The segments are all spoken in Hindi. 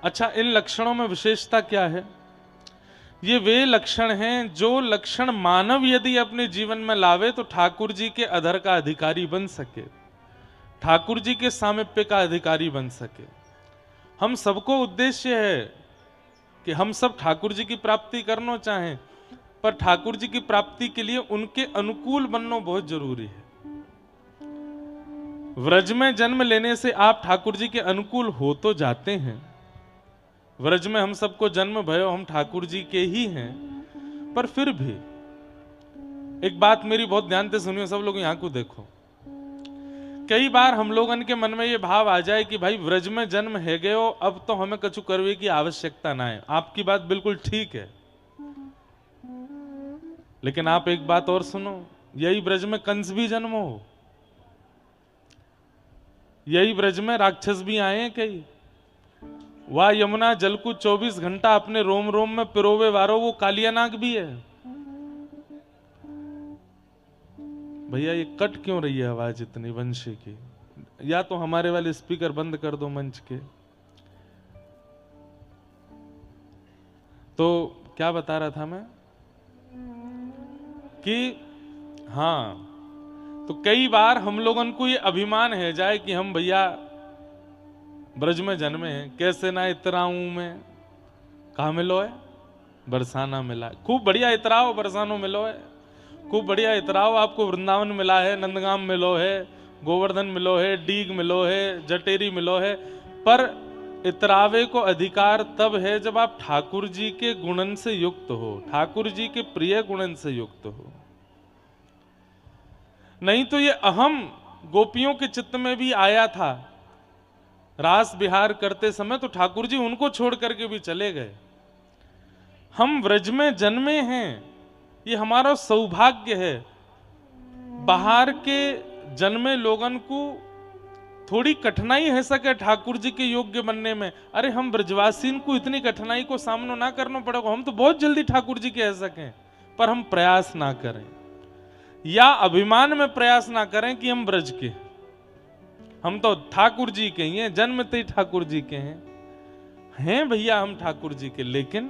अच्छा, इन लक्षणों में विशेषता क्या है? ये वे लक्षण हैं जो लक्षण मानव यदि अपने जीवन में लावे तो ठाकुर जी के अधर का अधिकारी बन सके, ठाकुर जी के सामीप्य का अधिकारी बन सके। हम सबको उद्देश्य है कि हम सब ठाकुर जी की प्राप्ति करना चाहें, पर ठाकुर जी की प्राप्ति के लिए उनके अनुकूल बनना बहुत जरूरी है। व्रज में जन्म लेने से आप ठाकुर जी के अनुकूल हो तो जाते हैं। व्रज में हम सबको जन्म भयो, हम ठाकुर जी के ही हैं, पर फिर भी एक बात मेरी बहुत ध्यान से सुनियो, सब लोग यहां को देखो। कई बार हम लोगन के मन में ये भाव आ जाए कि भाई व्रज में जन्म है गयो, अब तो हमें कछु करवे की आवश्यकता ना है। आपकी बात बिल्कुल ठीक है, लेकिन आप एक बात और सुनो, यही ब्रज में कंस भी जन्म हो, यही ब्रज में राक्षस भी आए हैं कई। वह यमुना जल को 24 घंटा अपने रोम रोम में पिरोवे वारो वो कालियानाग भी है। भैया ये कट क्यों रही है आवाज इतनी वंशी की? या तो हमारे वाले स्पीकर बंद कर दो मंच के। तो क्या बता रहा था मैं कि हाँ, तो कई बार हम लोगों को ये अभिमान है जाए कि हम भैया ब्रज में जन्मे हैं, कैसे ना इतराऊं मैं। कहा मिलो है? बरसाना मिला है। खूब बढ़िया इतराओ, बरसानो मिलो है। खूब बढ़िया इतराओ, आपको वृंदावन मिला है, नंदगाम मिलो है, गोवर्धन मिलो है, डीग मिलो है, जटेरी मिलो है। पर इतरावे को अधिकार तब है जब आप ठाकुर जी के गुणन से युक्त हो, ठाकुर जी के प्रिय गुणन से युक्त हो। नहीं तो ये अहम गोपियों के चित्त में भी आया था। रास विहार करते समय तो ठाकुर जी उनको छोड़ करके भी चले गए। हम व्रज में जन्मे हैं, ये हमारा सौभाग्य है। बाहर के जन्मे लोगन को थोड़ी कठिनाई है सके ठाकुर जी के योग्य बनने में। अरे हम ब्रजवासीन को इतनी कठिनाई को सामना ना करना पड़ेगा, हम तो बहुत जल्दी ठाकुर जी के रह सकें, पर हम प्रयास ना करें या अभिमान में प्रयास ना करें कि हम ब्रज के, हम तो ठाकुर जी के ही हैं, जन्मते ही ठाकुर जी के हैं भैया हम ठाकुर जी के। लेकिन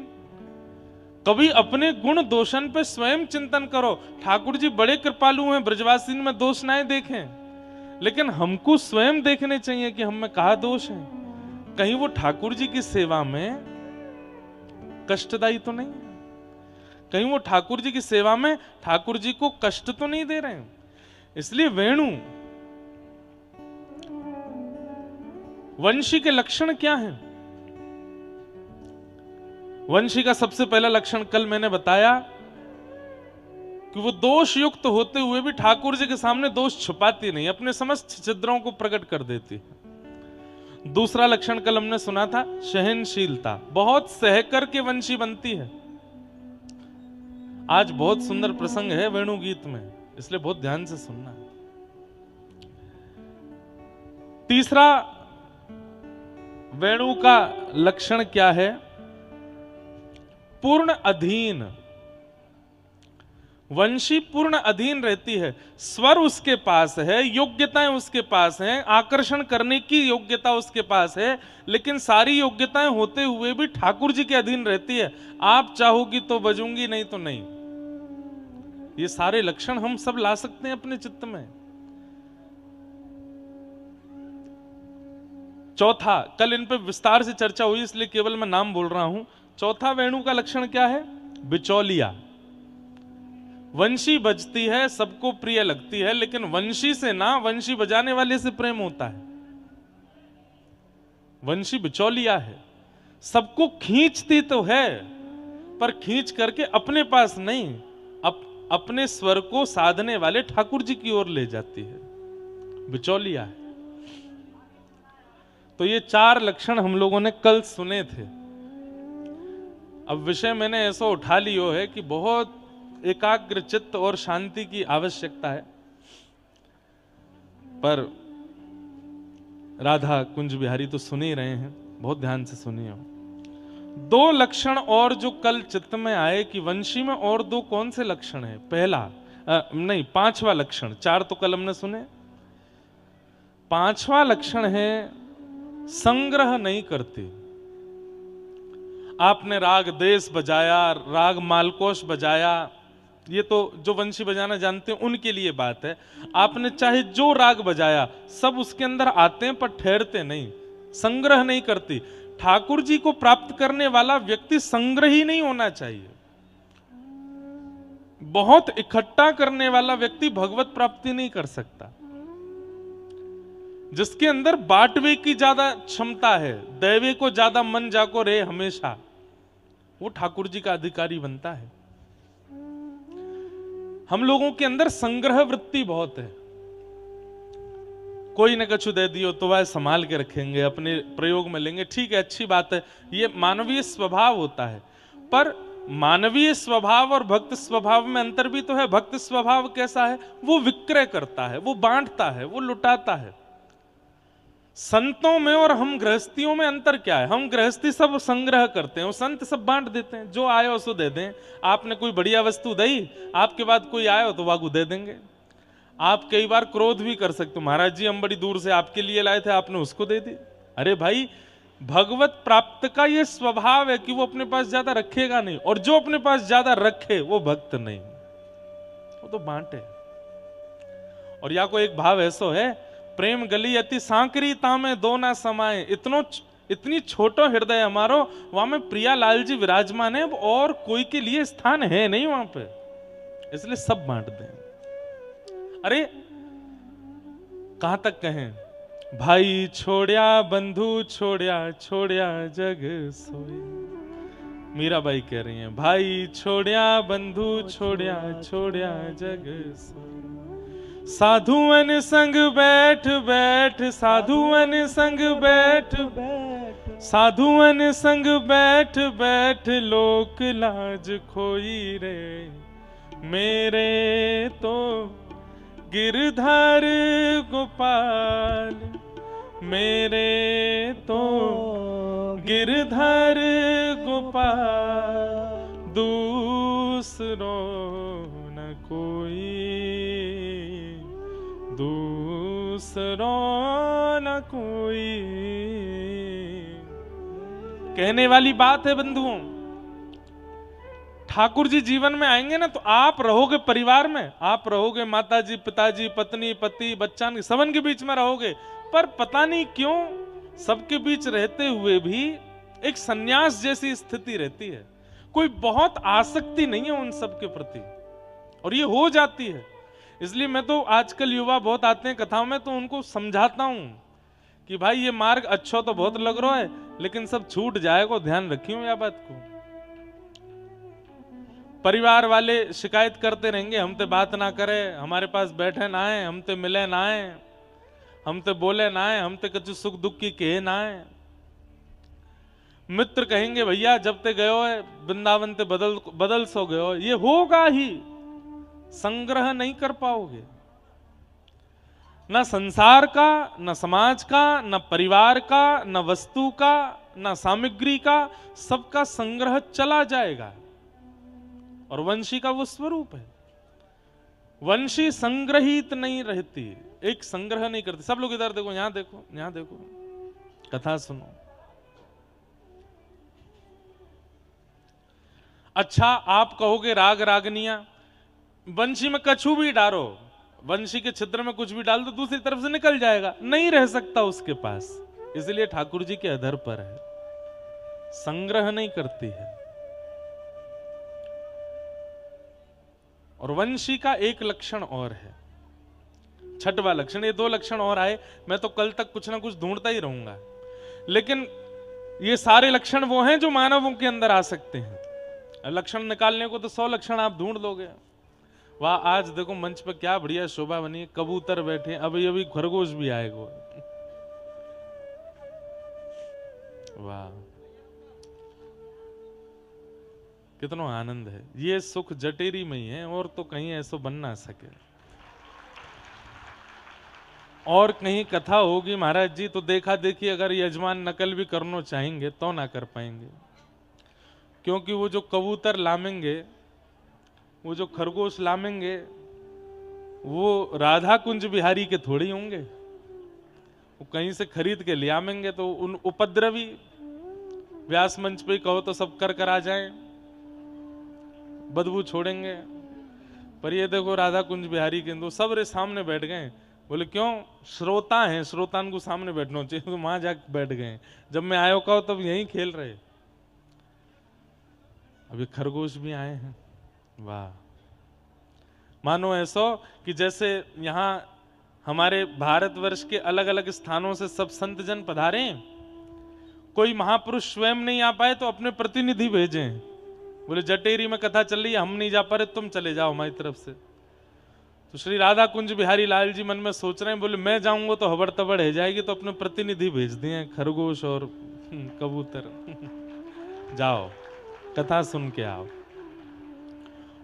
कभी अपने गुण दोषन पे स्वयं चिंतन करो। ठाकुर जी बड़े कृपालु हैं, ब्रजवासीन में दोष ना देखें, लेकिन हमको स्वयं देखने चाहिए कि हम में कहा दोष है। कहीं वो ठाकुर जी की सेवा में कष्टदायी तो नहीं है, कहीं वो ठाकुर जी की सेवा में ठाकुर जी को कष्ट तो नहीं दे रहे हैं। इसलिए वेणु वंशी के लक्षण क्या हैं? वंशी का सबसे पहला लक्षण कल मैंने बताया कि वो दोष युक्त होते हुए भी ठाकुर जी के सामने दोष छुपाती नहीं, अपने समस्त छिद्रों को प्रकट कर देती। दूसरा लक्षण कल हमने सुना था सहनशीलता, बहुत सहकर के वंशी बनती है। आज बहुत सुंदर प्रसंग है वेणु गीत में, इसलिए बहुत ध्यान से सुनना। तीसरा वेणु का लक्षण क्या है? पूर्ण अधीन। वंशी पूर्ण अधीन रहती है, स्वर उसके पास है, योग्यताएं उसके पास हैं, आकर्षण करने की योग्यता उसके पास है, लेकिन सारी योग्यताएं होते हुए भी ठाकुर जी के अधीन रहती है। आप चाहोगी तो बजूंगी, नहीं तो नहीं। ये सारे लक्षण हम सब ला सकते हैं अपने चित्त में। चौथा, कल इन पे विस्तार से चर्चा हुई इसलिए केवल मैं नाम बोल रहा हूं। चौथा वेणु का लक्षण क्या है? बिचौलिया। वंशी बजती है, सबको प्रिय लगती है, लेकिन वंशी से ना वंशी बजाने वाले से प्रेम होता है। वंशी बिचौलिया है, सबको खींचती तो है, पर खींच करके अपने पास नहीं, अपने स्वर को साधने वाले ठाकुर जी की ओर ले जाती है, बिचौलिया है। तो ये चार लक्षण हम लोगों ने कल सुने थे। अब विषय मैंने ऐसा उठा लियो है कि बहुत एकाग्र चित्त और शांति की आवश्यकता है, पर राधा कुंज बिहारी तो सुन ही रहे हैं, बहुत ध्यान से सुनिए। दो लक्षण और जो कल चित्त में आए कि वंशी में और दो कौन से लक्षण है? पहला नहीं, पांचवा लक्षण, चार तो कल हमने सुने। पांचवा लक्षण है संग्रह नहीं करती। आपने राग देश बजाया, राग मालकोश बजाया, ये तो जो वंशी बजाना जानते हैं उनके लिए बात है। आपने चाहे जो राग बजाया, सब उसके अंदर आते हैं पर ठहरते नहीं, संग्रह नहीं करती। ठाकुर जी को प्राप्त करने वाला व्यक्ति संग्रही नहीं होना चाहिए। बहुत इकट्ठा करने वाला व्यक्ति भगवत प्राप्ति नहीं कर सकता। जिसके अंदर बांटवे की ज्यादा क्षमता है, दैवे को ज्यादा मन जाको रे हमेशा, वो ठाकुर जी का अधिकारी बनता है। हम लोगों के अंदर संग्रह वृत्ति बहुत है। कोई न कछु दे दियो तो वह संभाल के रखेंगे, अपने प्रयोग में लेंगे, ठीक है, अच्छी बात है, ये मानवीय स्वभाव होता है। पर मानवीय स्वभाव और भक्त स्वभाव में अंतर भी तो है। भक्त स्वभाव कैसा है? वो विक्रय करता है, वो बांटता है, वो लुटाता है। संतों में और हम गृहस्थियों में अंतर क्या है? हम गृहस्थी सब संग्रह करते हैं, वो संत सब बांट देते हैं, जो आए उसको दे दें। आपने कोई बढ़िया वस्तु दी, आपके बाद कोई आए तो वागू दे देंगे। आप कई बार क्रोध भी कर सकते हो, महाराज जी हम बड़ी दूर से आपके लिए लाए थे, आपने उसको दे दी। अरे भाई, भगवत प्राप्त का ये स्वभाव है कि वो अपने पास ज्यादा रखेगा नहीं, और जो अपने पास ज्यादा रखे वो भक्त नहीं, वो तो बांटे। और या कोई एक भाव ऐसो है, प्रेम गली अति सांकरी तामे दो ना समाए। इतनी छोटो हृदय हमारो, वहां में प्रिया लाल जी विराजमान है, और कोई के लिए स्थान है नहीं वहां पे, इसलिए सब बांट दें। अरे कहां तक कहें, भाई छोड़िया बंधु छोड़िया, छोड़िया जग सोई। मीराबाई कह रही हैं, भाई छोड़िया बंधु छोड़िया, छोड़िया जग सोई। साधुअन संग बैठ बैठ, साधुअन संग बैठ बैठ, साधुअन संग बैठ बैठ, लोक लाज खोई रे। मेरे तो गिरधर गोपाल, मेरे तो गिरधर गोपाल, दूसरो न कोई, दूसरो न कोई। कहने वाली बात है बंधुओं, ठाकुर जी जीवन में आएंगे ना तो आप रहोगे परिवार में, आप रहोगे माताजी पिताजी पत्नी पति बच्चन सबन के बीच में रहोगे, पर पता नहीं क्यों सबके बीच रहते हुए भी एक सन्यास जैसी स्थिति रहती है। कोई बहुत आसक्ति नहीं है उन सब के प्रति, और ये हो जाती है। इसलिए मैं तो आजकल युवा बहुत आते हैं कथाओं में, तो उनको समझाता हूं कि भाई ये मार्ग अच्छा तो बहुत लग रहा है, लेकिन सब छूट जाएगा, ध्यान रखियो यह बात को। परिवार वाले शिकायत करते रहेंगे, हम ते बात ना करे, हमारे पास बैठे ना आए, हम ते मिले ना आए, हम ते बोले ना आए, हम ते कुछ सुख दुख की कहे ना आए। मित्र कहेंगे भैया जब ते गयो है वृंदावन ते बदल सो गयो, ये होगा ही, संग्रह नहीं कर पाओगे। न संसार का, न समाज का, न परिवार का, न वस्तु का, न सामग्री का, सबका संग्रह चला जाएगा। और वंशी का वो स्वरूप है, वंशी संग्रहित नहीं रहती, एक संग्रह नहीं करती। सब लोग इधर देखो, यहां देखो, यहां देखो, कथा सुनो। अच्छा आप कहोगे राग रागनिया, वंशी में कछु भी डालो, वंशी के छिद्र में कुछ भी डाल दो, दूसरी तरफ से निकल जाएगा, नहीं रह सकता उसके पास। इसलिए ठाकुर जी के अधर पर है, संग्रह नहीं करती है। और वंशी का एक लक्षण और है, छठवां लक्षण, ये दो लक्षण और आए, मैं तो कल तक कुछ ना कुछ ढूंढता ही रहूंगा, लेकिन ये सारे लक्षण वो हैं जो मानवों के अंदर आ सकते हैं। लक्षण निकालने को तो 100 लक्षण आप ढूंढ लोगे। वाह, आज देखो मंच पर क्या बढ़िया शोभा बनी है, कबूतर बैठे, अभी अभी खरगोश भी आएगा। वाह, कितना आनंद है। ये सुख जटेरी में ही है, और तो कहीं ऐसा बन ना सके। और कहीं कथा होगी महाराज जी तो देखा देखी अगर यजमान नकल भी करना चाहेंगे तो ना कर पाएंगे, क्योंकि वो जो कबूतर लामेंगे, वो जो खरगोश लामेंगे, वो राधा कुंज बिहारी के थोड़ी होंगे, वो कहीं से खरीद के ले आमेंगे। तो उन उपद्रवी व्यास मंच पे कहो तो सब कर आ जाएं, बदबू छोड़ेंगे। पर ये देखो राधा कुंज बिहारी केंदु सब रे सामने बैठ गए। बोले क्यों? श्रोता हैं, श्रोतान को सामने बैठना चाहिए, तो वहां जाके बैठ गए। जब मैं आयो कहो तब यहीं खेल रहे। अभी खरगोश भी आए हैं। वाह, मानो ऐसो कि जैसे यहाँ हमारे भारतवर्ष के अलग अलग स्थानों से सब संत जन पधारे, कोई महापुरुष स्वयं नहीं आ पाए तो अपने प्रतिनिधि भेजें। बोले जटेरी में कथा चल रही है, हम नहीं जा पा रहे, तुम चले जाओ हमारी तरफ से। तो श्री राधा कुंज बिहारी लाल जी मन में सोच रहे हैं, बोले मैं जाऊंगा तो हबड़ तबड़ है जाएगी, तो अपने प्रतिनिधि भेज दिए खरगोश और कबूतर। जाओ कथा सुन के आओ।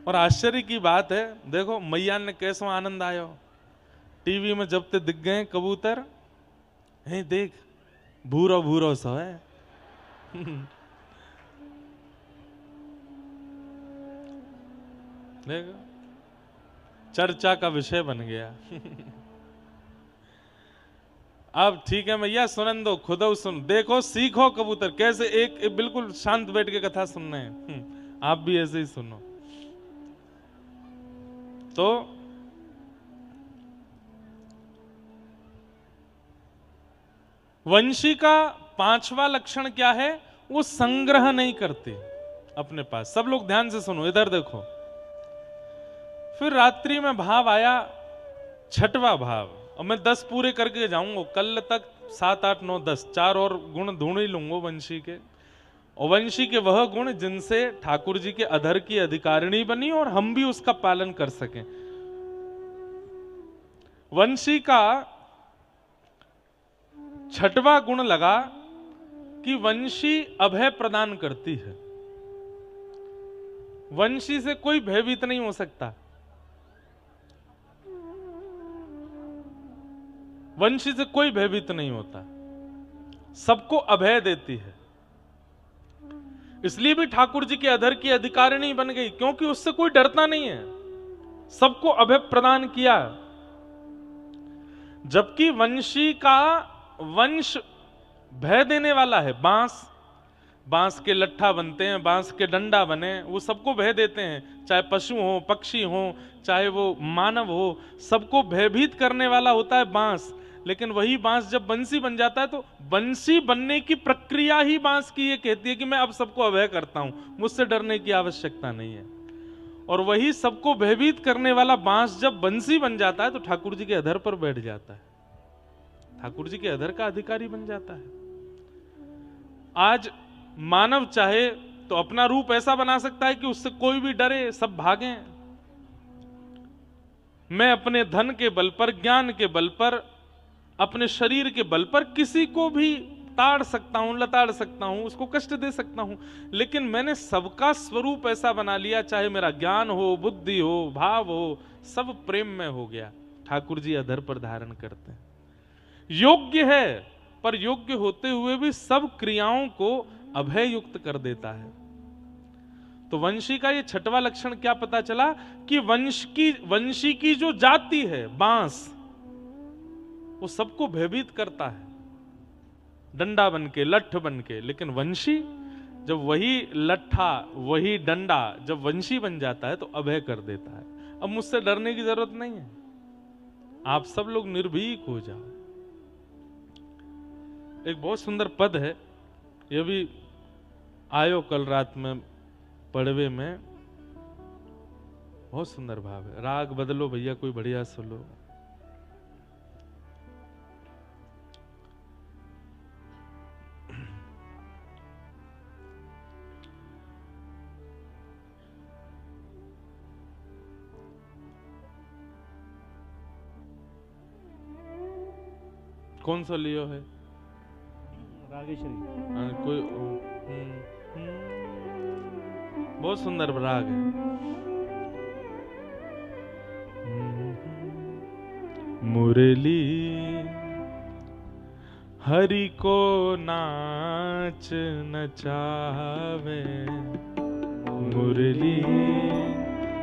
और आश्चर्य की बात है, देखो मैया ने कैसो आनंद आयो। टीवी में जब ते दिख गए कबूतर, है देख भूरो भूरो सो है। देखो चर्चा का विषय बन गया। अब ठीक है मैया सुनन दो, खुद सुन, देखो सीखो कबूतर कैसे एक बिल्कुल शांत बैठ के कथा सुनना है। आप भी ऐसे ही सुनो। तो वंशी का पांचवा लक्षण क्या है? वो संग्रह नहीं करते अपने पास। सब लोग ध्यान से सुनो, इधर देखो। फिर रात्रि में भाव आया छठवा भाव, और मैं 10 पूरे करके जाऊंगा कल तक। 7, 8, 9, 10 4 और गुण ढूंढ ही लूंगा वंशी के। और वंशी के वह गुण जिनसे ठाकुर जी के अधर की अधिकारिणी बनी और हम भी उसका पालन कर सकें। वंशी का छठवा गुण लगा कि वंशी अभय प्रदान करती है। वंशी से कोई भयभीत नहीं हो सकता। वंशी से कोई भयभीत नहीं होता, सबको अभय देती है। इसलिए भी ठाकुर जी के अधर की अधिकारिणी बन गई, क्योंकि उससे कोई डरता नहीं है, सबको अभय प्रदान किया। जबकि वंशी का वंश भय देने वाला है। बांस, बांस के लट्ठा बनते हैं, बांस के डंडा बने, वो सबको भय देते हैं, चाहे पशु हो, पक्षी हो, चाहे वो मानव हो, सबको भयभीत करने वाला होता है बांस। लेकिन वही बांस जब बंसी बन जाता है तो बंसी बनने की प्रक्रिया ही बांस की ये कहती है कि मैं अब सबको अभय करता हूं, मुझसे डरने की आवश्यकता नहीं है। और वही सबको भयभीत करने वाला बांस जब बंसी बन जाता है तो ठाकुर जी के अधर पर बैठ जाता है, ठाकुर जी के अधर का अधिकारी बन जाता है। आज मानव चाहे तो अपना रूप ऐसा बना सकता है कि उससे कोई भी डरे, सब भागें। मैं अपने धन के बल पर, ज्ञान के बल पर, अपने शरीर के बल पर किसी को भी ताड़ सकता हूं, लताड़ सकता हूं, उसको कष्ट दे सकता हूं। लेकिन मैंने सबका स्वरूप ऐसा बना लिया, चाहे मेरा ज्ञान हो, बुद्धि हो, भाव हो, सब प्रेम में हो गया। ठाकुर जी अधर पर धारण करते हैं। योग्य है, पर योग्य होते हुए भी सब क्रियाओं को अभय युक्त कर देता है। तो वंशी का ये छठवां लक्षण क्या पता चला कि वंशी की जो जाति है बांस, वो सबको भयभीत करता है, डंडा बनके, लठ बनके। लेकिन वंशी जब वही लट्ठा, वही डंडा जब वंशी बन जाता है तो अभय कर देता है। अब मुझसे डरने की जरूरत नहीं है, आप सब लोग निर्भीक हो जाओ। एक बहुत सुंदर पद है, ये भी आयो कल रात में पड़वे में, बहुत सुंदर भाव है। राग बदलो भैया, कोई बढ़िया सुनो। कौन सा लियो है? रागेश्वरी। कोई बहुत सुंदर राग है। मुरली हरि को नाच नचावे, मुरली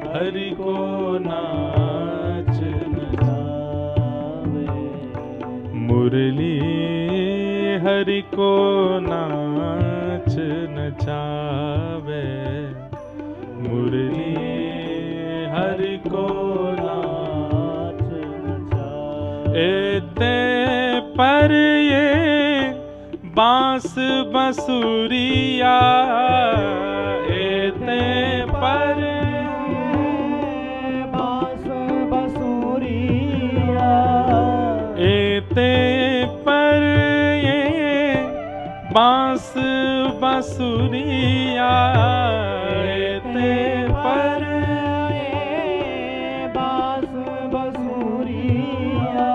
हरि को नाच नचावे, मुरली हरि को नाच नचावे, मुरली हरि को नाच नचावे। एते पर ये बांस बंसुरिया, एते पर बांस बंसुरिया, एते पर ये बांस बंसुरिया, एते पर ये बांस बंसुरिया,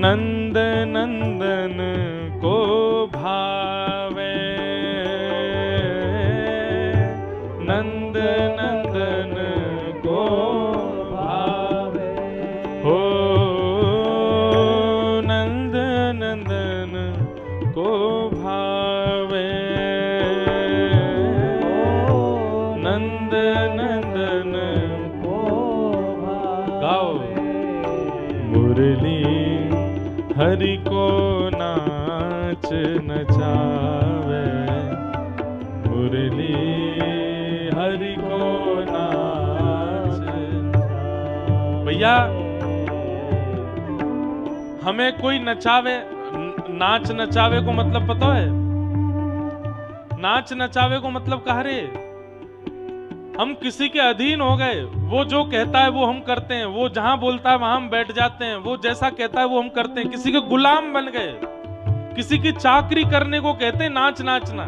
नंद नंदन को भावे, नंद नंदन को भावे, हो नंद नंदन को भावे, नंद नंदन को गाओ। भावे। मुरली हरि को नाच नचावे, मुरली हरि को नाच नचावे। भैया हमें कोई नचावे, नाच नचावे को मतलब पता है? नाच नचावे को मतलब कहा रे, हम किसी के अधीन हो गए, वो जो कहता है वो हम करते हैं, वो जहां बोलता है वहां हम बैठ जाते हैं, वो जैसा कहता है वो हम करते हैं, किसी के गुलाम बन गए, किसी की चाकरी करने को कहते हैं नाच नाचना।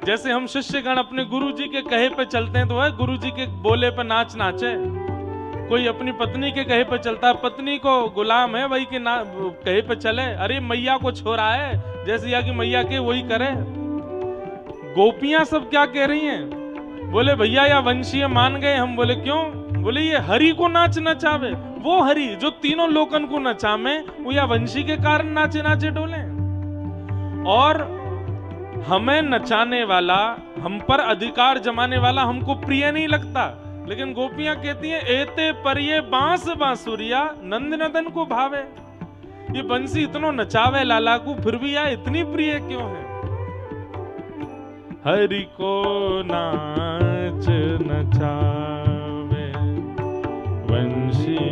जैसे हम शिष्यगण अपने गुरुजी के कहे पे चलते हैं तो है गुरुजी के बोले पे नाच नाचे, कोई अपनी पत्नी के कहे पे चलता है, पत्नी को गुलाम है वही के कहे पे चले, अरे मैया को छोड़ा है, जैसे या कि मैया के वही करे। गोपियां सब क्या कह रही हैं? बोले भैया या वंशीय मान गए हम। बोले क्यों? बोले ये हरि को नाच नचावे, वो हरि जो तीनों लोकन को नचावे, वो या वंशी के कारण नाचे नाचे डोले। और हमें नचाने वाला, हम पर अधिकार जमाने वाला हमको प्रिय नहीं लगता, लेकिन गोपियां कहती हैं एते पर ये बांस बांसुरिया नंद नंदन को भावे। ये बंसी इतनो नचावे लाला को, फिर भी या इतनी प्रिय क्यों है? हरि को नाच नचावे, वंशी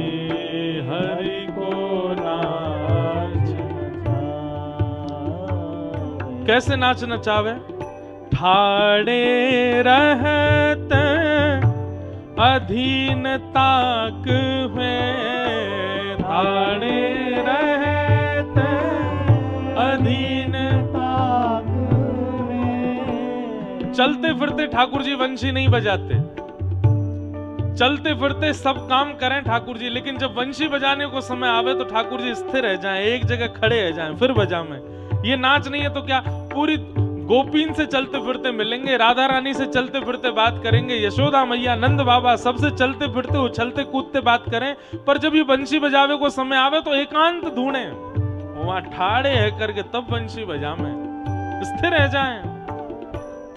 हरि को नाच नचावे। कैसे नाच नचावे? ठाड़े रहत अधीन ताक हुए, ठाड़े रहत अधीन ताक चलते फिरते ठाकुर जी वंशी नहीं बजाते, चलते फिरते सब काम करें ठाकुर जी, लेकिन जब वंशी बजाने को समय आवे तो ठाकुर जी स्थिर रह जाएं, एक जगह खड़े रह जाएं, फिर बजावें। ये नाच नहीं है तो क्या? पूरी गोपीन से चलते फिरते मिलेंगे, राधा रानी से चलते फिरते बात करेंगे, यशोदा मैया, नंद बाबा, सबसे चलते फिरते उछलते कूदते बात करें, पर जब ये बंशी बजावे को समय आवे तो एकांत ढूंढे, वहां ठाड़े है करके तब बंशी बजावे, स्थिर रह जाएं।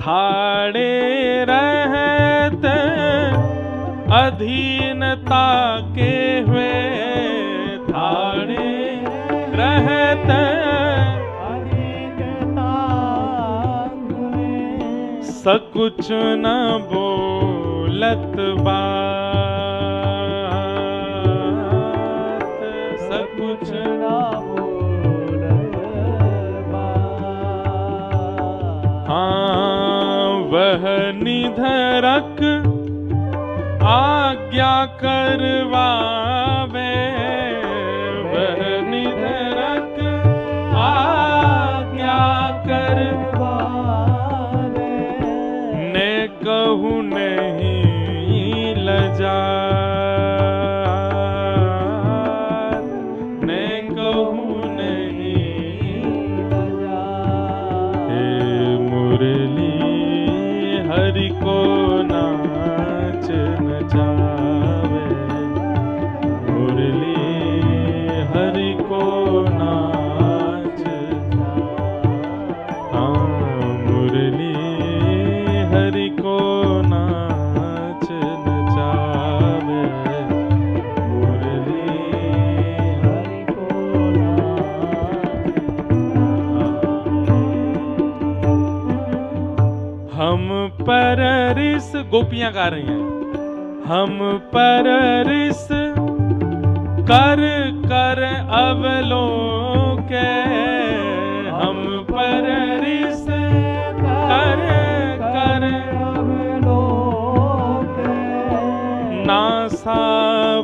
ठाड़े रहत अधीनता के हुए, ठाड़े रहत अधीनता हुए, सकुछ न बोलत बात, सकुछ न बोलत बात। हाँ वह निधरक आज्ञा करवावे, वह निधरक आज्ञा करवावे, ने कहूँ नहीं लजात, ने कहूँ नहीं लजात। हे मुरली हरि को नाच नचावे, हम पर रिस, गोपियां गा रही हैं, हम पर रिस कर कर अवलोके, हम पर रिस कर कर नासा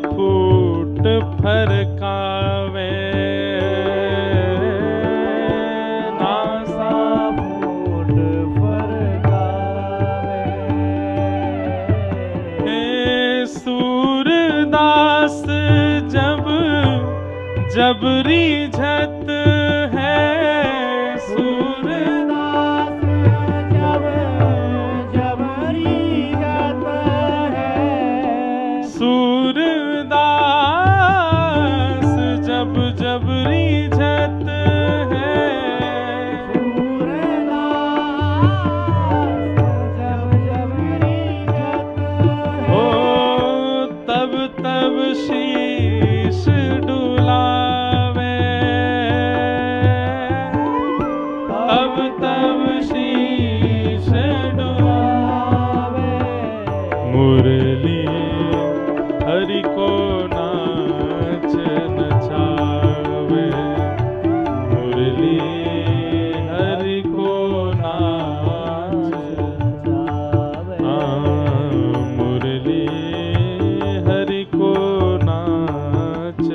फूट फरकावे, नासा फूट फरकावे। हे सूरदास जब जब रीझत है, सूरदास जब जब रीझत है, सूरदास जब जब रीझत है, सूरदास जब जब रीझत ओ है, तब तब शीश डुलावे, तब तब शीश डुलावे, मुरली हरि को नाच नचावे, मुरली हरि को नाच जावे। मुरली हरि को नाच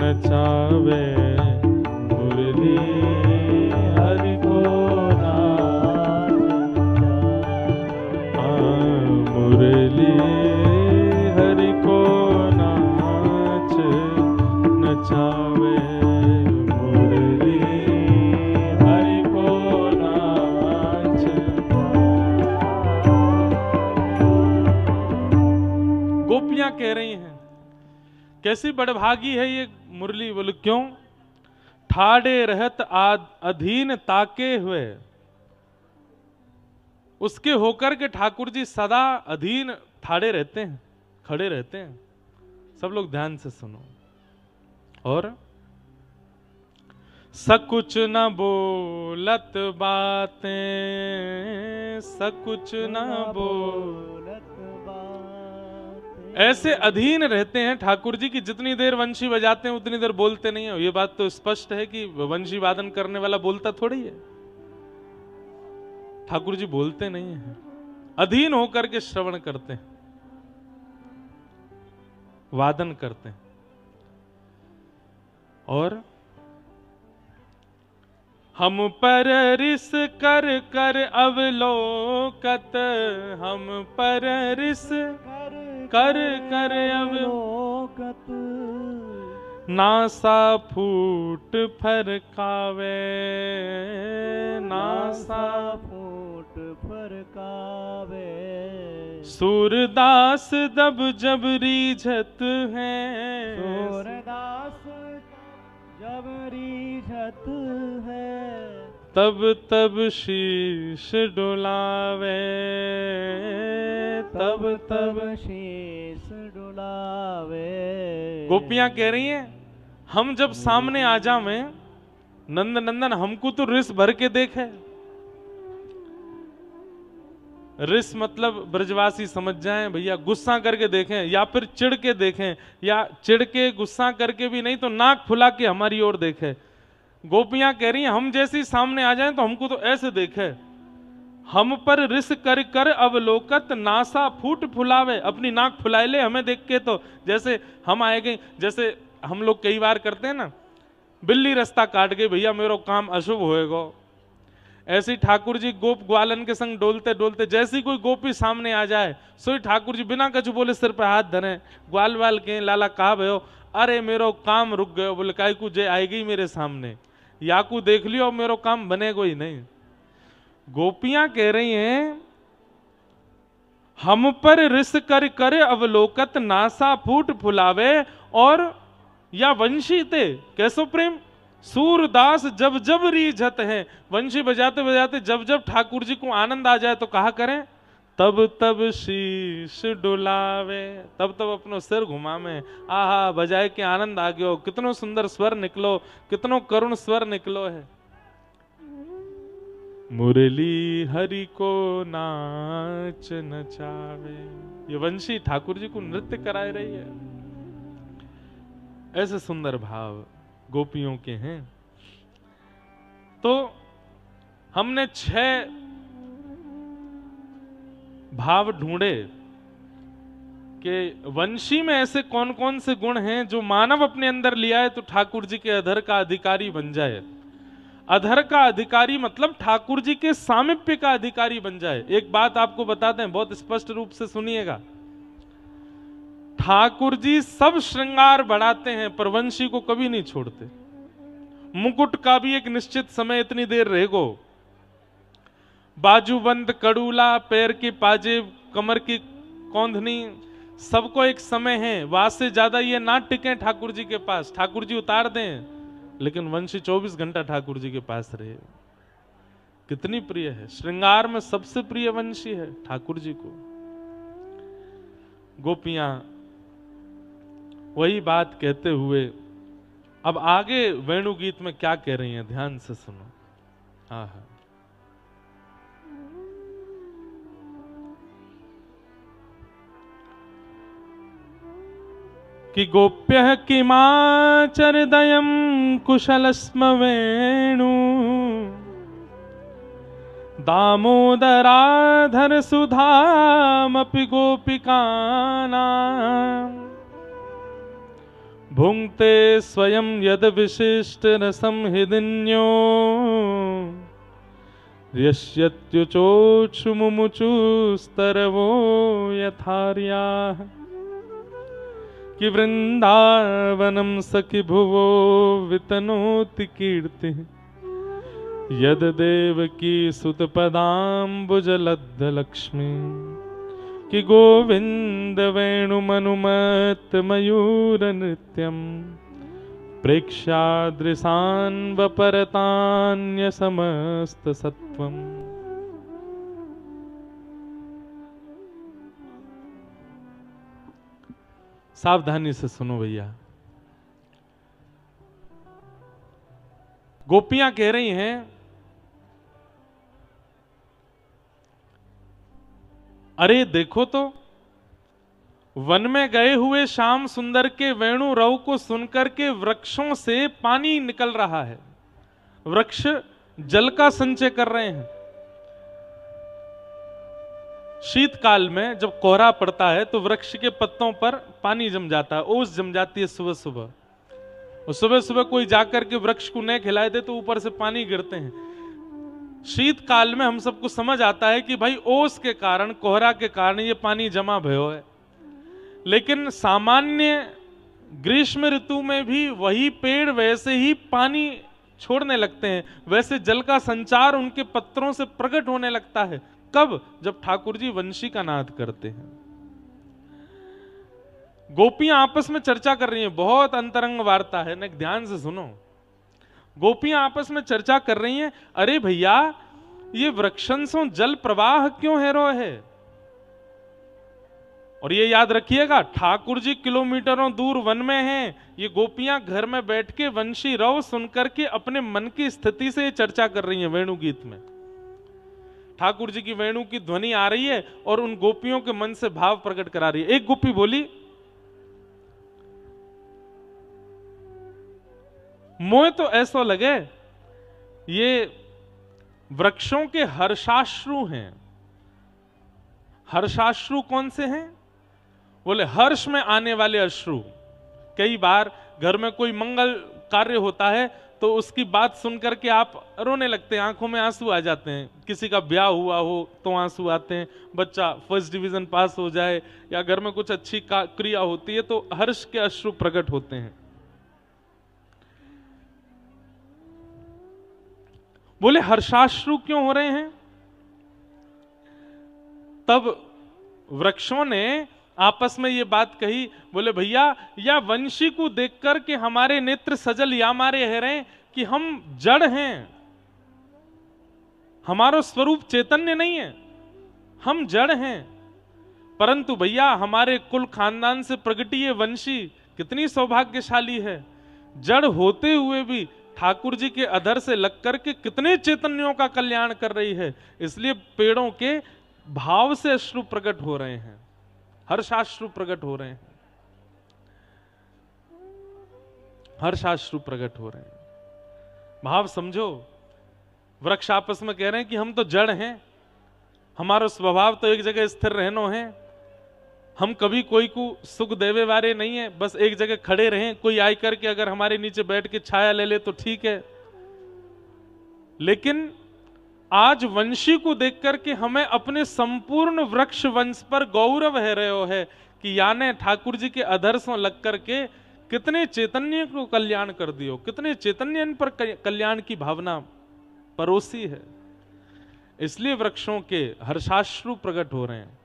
नचावे, मुरली हरि को नाच मुरली हरि को नाच नचावे, मुरली हरि को नाच। गोपियां कह रही हैं कैसी बड़भागी है ये मुरली, बोले क्यों? ठाड़े रहत अधीन ताके हुए, उसके होकर के ठाकुर जी सदा अधीन ठाड़े रहते हैं, खड़े रहते हैं। सब लोग ध्यान से सुनो। और सकुच न बोलत बातें, सकुच न बोल, ऐसे अधीन रहते हैं ठाकुर जी की जितनी देर वंशी बजाते हैं उतनी देर बोलते नहीं है। ये बात तो स्पष्ट है कि वंशी वादन करने वाला बोलता थोड़ी है, ठाकुर जी बोलते नहीं है, अधीन होकर के श्रवण करते हैं, वादन करते हैं। और हम पर रिस कर कर अवलोकत, हम पर रिस कर कर अवलोकत, नासा फूट फरकावे, नासा फूट फरकावे। सूरदास जब जब रीझत है, सूरदास जब रीझत है, तब तब शीश डुलावे, तब तब शीश डुलावे। गोपियां कह रही हैं हम जब सामने आ जावें, नंद नंदन हमको तो रिस भर के देखे। रिस मतलब ब्रजवासी समझ जाएं भैया, गुस्सा करके देखें या फिर चिढ़ के देखें, या चिढ़ के गुस्सा करके भी नहीं तो नाक फुला के हमारी ओर देखे। गोपियां कह रही हैं हम जैसे सामने आ जाएं तो हमको तो ऐसे देखे। हम पर रिस कर कर अवलोकत, नासा फूट फुलावे, अपनी नाक फुलाए ले हमें देख के। तो जैसे हम आएंगे, जैसे हम लोग कई बार करते हैं ना, बिल्ली रास्ता काट गई भैया मेरो काम अशुभ होएगा, ऐसे ठाकुर जी गोप ग्वालन के संग डोलते डोलते जैसी कोई गोपी सामने आ जाए, सोई ठाकुर जी बिना कछु बोले सिर पे हाथ धरे, ग्वाल वाल के लाला कहा भयो, अरे मेरो काम रुक गयो। बोले काय को जे आएगी मेरे सामने, याकू देख लियो अब मेरो काम बनेगा ही नहीं। गोपियां कह रही हैं हम पर रिस कर करे अवलोकत, नासा फूट फुलावे। और या वंशी ते कैसो प्रेम, सूरदास जब जब रीझत है, वंशी बजाते बजाते जब जब ठाकुर जी को आनंद आ जाए तो कहा करें, तब तब शीश डुलावे, तब तब अपनो सिर घुमावे। आहा बजाए के आनंद आ गयो, कितनो सुंदर स्वर निकलो, कितनो करुण स्वर निकलो है। मुरली हरि को नाच नचावे। ये वंशी ठाकुर जी को नृत्य कराए रही है। ऐसे सुंदर भाव गोपियों के हैं। तो हमने 6 भाव ढूंढे कि वंशी में ऐसे कौन कौन से गुण हैं जो मानव अपने अंदर लिया है तो ठाकुर जी के अधर का अधिकारी बन जाए। अधर का अधिकारी मतलब ठाकुर जी के सामिप्य का अधिकारी बन जाए। एक बात आपको बताते हैं, बहुत स्पष्ट रूप से सुनिएगा। ठाकुर जी सब श्रृंगार बढ़ाते हैं पर वंशी को कभी नहीं छोड़ते। मुकुट का भी एक निश्चित समय इतनी देर रहेगो, बाजूबंद, कड़ूला, पैर के पाजेब, कमर की कौंधनी, सबको एक समय है। वहां से ज्यादा ये ना टिके ठाकुर जी के पास, ठाकुर जी उतार दें, लेकिन वंशी 24 घंटा ठाकुर जी के पास रहे। कितनी प्रिय है, श्रृंगार में सबसे प्रिय वंशी है ठाकुर जी को। गोपियां वही बात कहते हुए अब आगे वेणु गीत में क्या कह रही हैं, ध्यान से सुनो। हाँ हाँ, कि गोप्य किमाचरदयं कुशलस्म वेणु दामोदराधर सुधामपि गोपिकानां भुंक्ते स्वयं यद विशिष्ट रसं हृदिन्यो यस्यत्युचोक्षुमुमुचुस्तरवो यथार्याः कि वृंदावनम सखि भुवो वितनोति कीर्ति यद देवकी सुत पदाम्बुजलब्ध लक्ष्मी कि गोविंद वेणुमनुमत मयूर नृत्यम प्रेक्षादृशान वपरतान्य समस्त सत्वम। सावधानी से सुनो भैया। गोपियां कह रही हैं, अरे देखो तो वन में गए हुए श्याम सुंदर के वेणु रव को सुनकर के वृक्षों से पानी निकल रहा है। वृक्ष जल का संचय कर रहे हैं। शीतकाल में जब कोहरा पड़ता है तो वृक्ष के पत्तों पर पानी जम जाता है, ओस जम जाती है सुबह सुबह। और सुबह सुबह कोई जाकर के वृक्ष को नहीं खिलाए दे तो ऊपर से पानी गिरते हैं। शीतकाल में हम सबको समझ आता है कि भाई ओस के कारण, कोहरा के कारण ये पानी जमा भयो है। लेकिन सामान्य ग्रीष्म ऋतु में भी वही पेड़ वैसे ही पानी छोड़ने लगते हैं, वैसे जल का संचार उनके पत्रों से प्रकट होने लगता है। कब? जब ठाकुर जी वंशी का नाद करते हैं। गोपियां आपस में चर्चा कर रही हैं, बहुत अंतरंग वार्ता है, न ध्यान से सुनो। गोपियां आपस में चर्चा कर रही हैं, अरे भैया ये वृक्षंसों जल प्रवाह क्यों है रो है। और ये याद रखिएगा, ठाकुर जी किलोमीटरों दूर वन में हैं, ये गोपियां घर में बैठ के वंशी रव सुनकर के अपने मन की स्थिति से चर्चा कर रही हैं। वेणु गीत में ठाकुर जी की वेणु की ध्वनि आ रही है और उन गोपियों के मन से भाव प्रकट करा रही है। एक गोपी बोली, मोए तो ऐसा लगे ये वृक्षों के हर्षाश्रु हैं। हर्षाश्रु कौन से हैं? बोले हर्ष में आने वाले अश्रु। कई बार घर में कोई मंगल कार्य होता है तो उसकी बात सुनकर के आप रोने लगते हैं, आंखों में आंसू आ जाते हैं। किसी का ब्याह हुआ हो तो आंसू आते हैं, बच्चा फर्स्ट डिवीजन पास हो जाए या घर में कुछ अच्छी क्रिया होती है तो हर्ष के अश्रु प्रकट होते हैं। बोले हर्षाश्रु क्यों हो रहे हैं? तब वृक्षों ने आपस में ये बात कही, बोले भैया या वंशी को देखकर के हमारे नेत्र सजल या मारे है रहे कि हम जड़ हैं, हमारा स्वरूप चैतन्य नहीं है, हम जड़ हैं। परंतु भैया हमारे कुल खानदान से प्रगटी ये वंशी कितनी सौभाग्यशाली है, जड़ होते हुए भी ठाकुर जी के अधर से लग करके कितने चैतन्यों का कल्याण कर रही है। इसलिए पेड़ों के भाव से अश्रु प्रकट हो रहे हैं, हर्षाश्रु प्रकट हो रहे हैं, हर्षाश्रु प्रकट हो रहे हैं। भाव समझो, वृक्ष आपस में कह रहे हैं कि हम तो जड़ हैं, हमारा स्वभाव तो एक जगह स्थिर रहनो है, हम कभी कोई को सुख देवे वाले नहीं है, बस एक जगह खड़े रहें, कोई आई करके अगर हमारे नीचे बैठ के छाया ले ले तो ठीक है। लेकिन आज वंशी को देख करके हमें अपने संपूर्ण वृक्ष वंश पर गौरव है रहे है कि याने ठाकुर जी के अधर्षों लग करके कितने चैतन्य को कल्याण कर दियो, कितने चैतन्य इन पर कल्याण की भावना परोसी है। इसलिए वृक्षों के हर्षाश्रु प्रकट हो रहे हैं।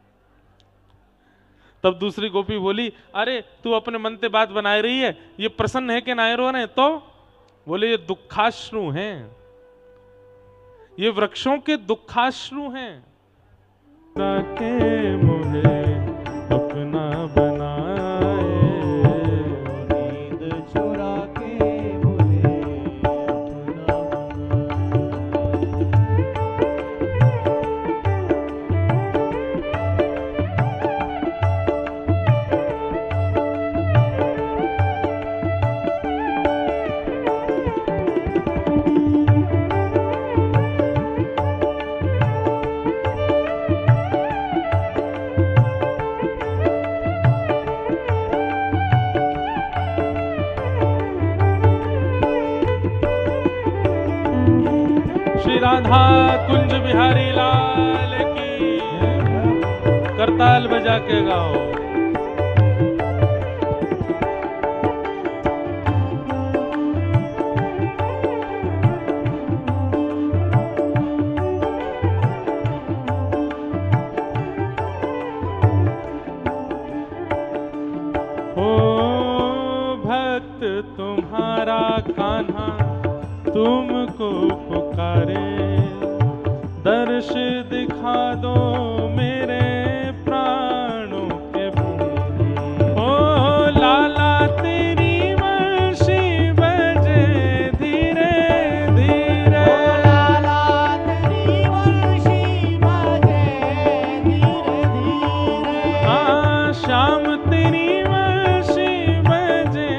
तब दूसरी गोपी बोली, अरे तू अपने मन से बात बनाए रही है, ये प्रसन्न है कि नाय रो रहे? तो बोले ये दुखाश्रु हैं, ये वृक्षों के दुखाश्रु हैं। के मुझे अपना बनाए, नींद चुरा के मुझे अपना राधा कुंज बिहारी लाल की, करताल बजा के गाओ। ओ भक्त तुम्हारा कान्हा तुमको पुकारे, दर्श दिखा दो मेरे प्राणों के भूले। ओ लाला तेरी वंशी बजे धीरे धीरे, ओ लाला तेरी वंशी बजे धीरे धीरे, हाँ श्याम तेरी वंशी बजे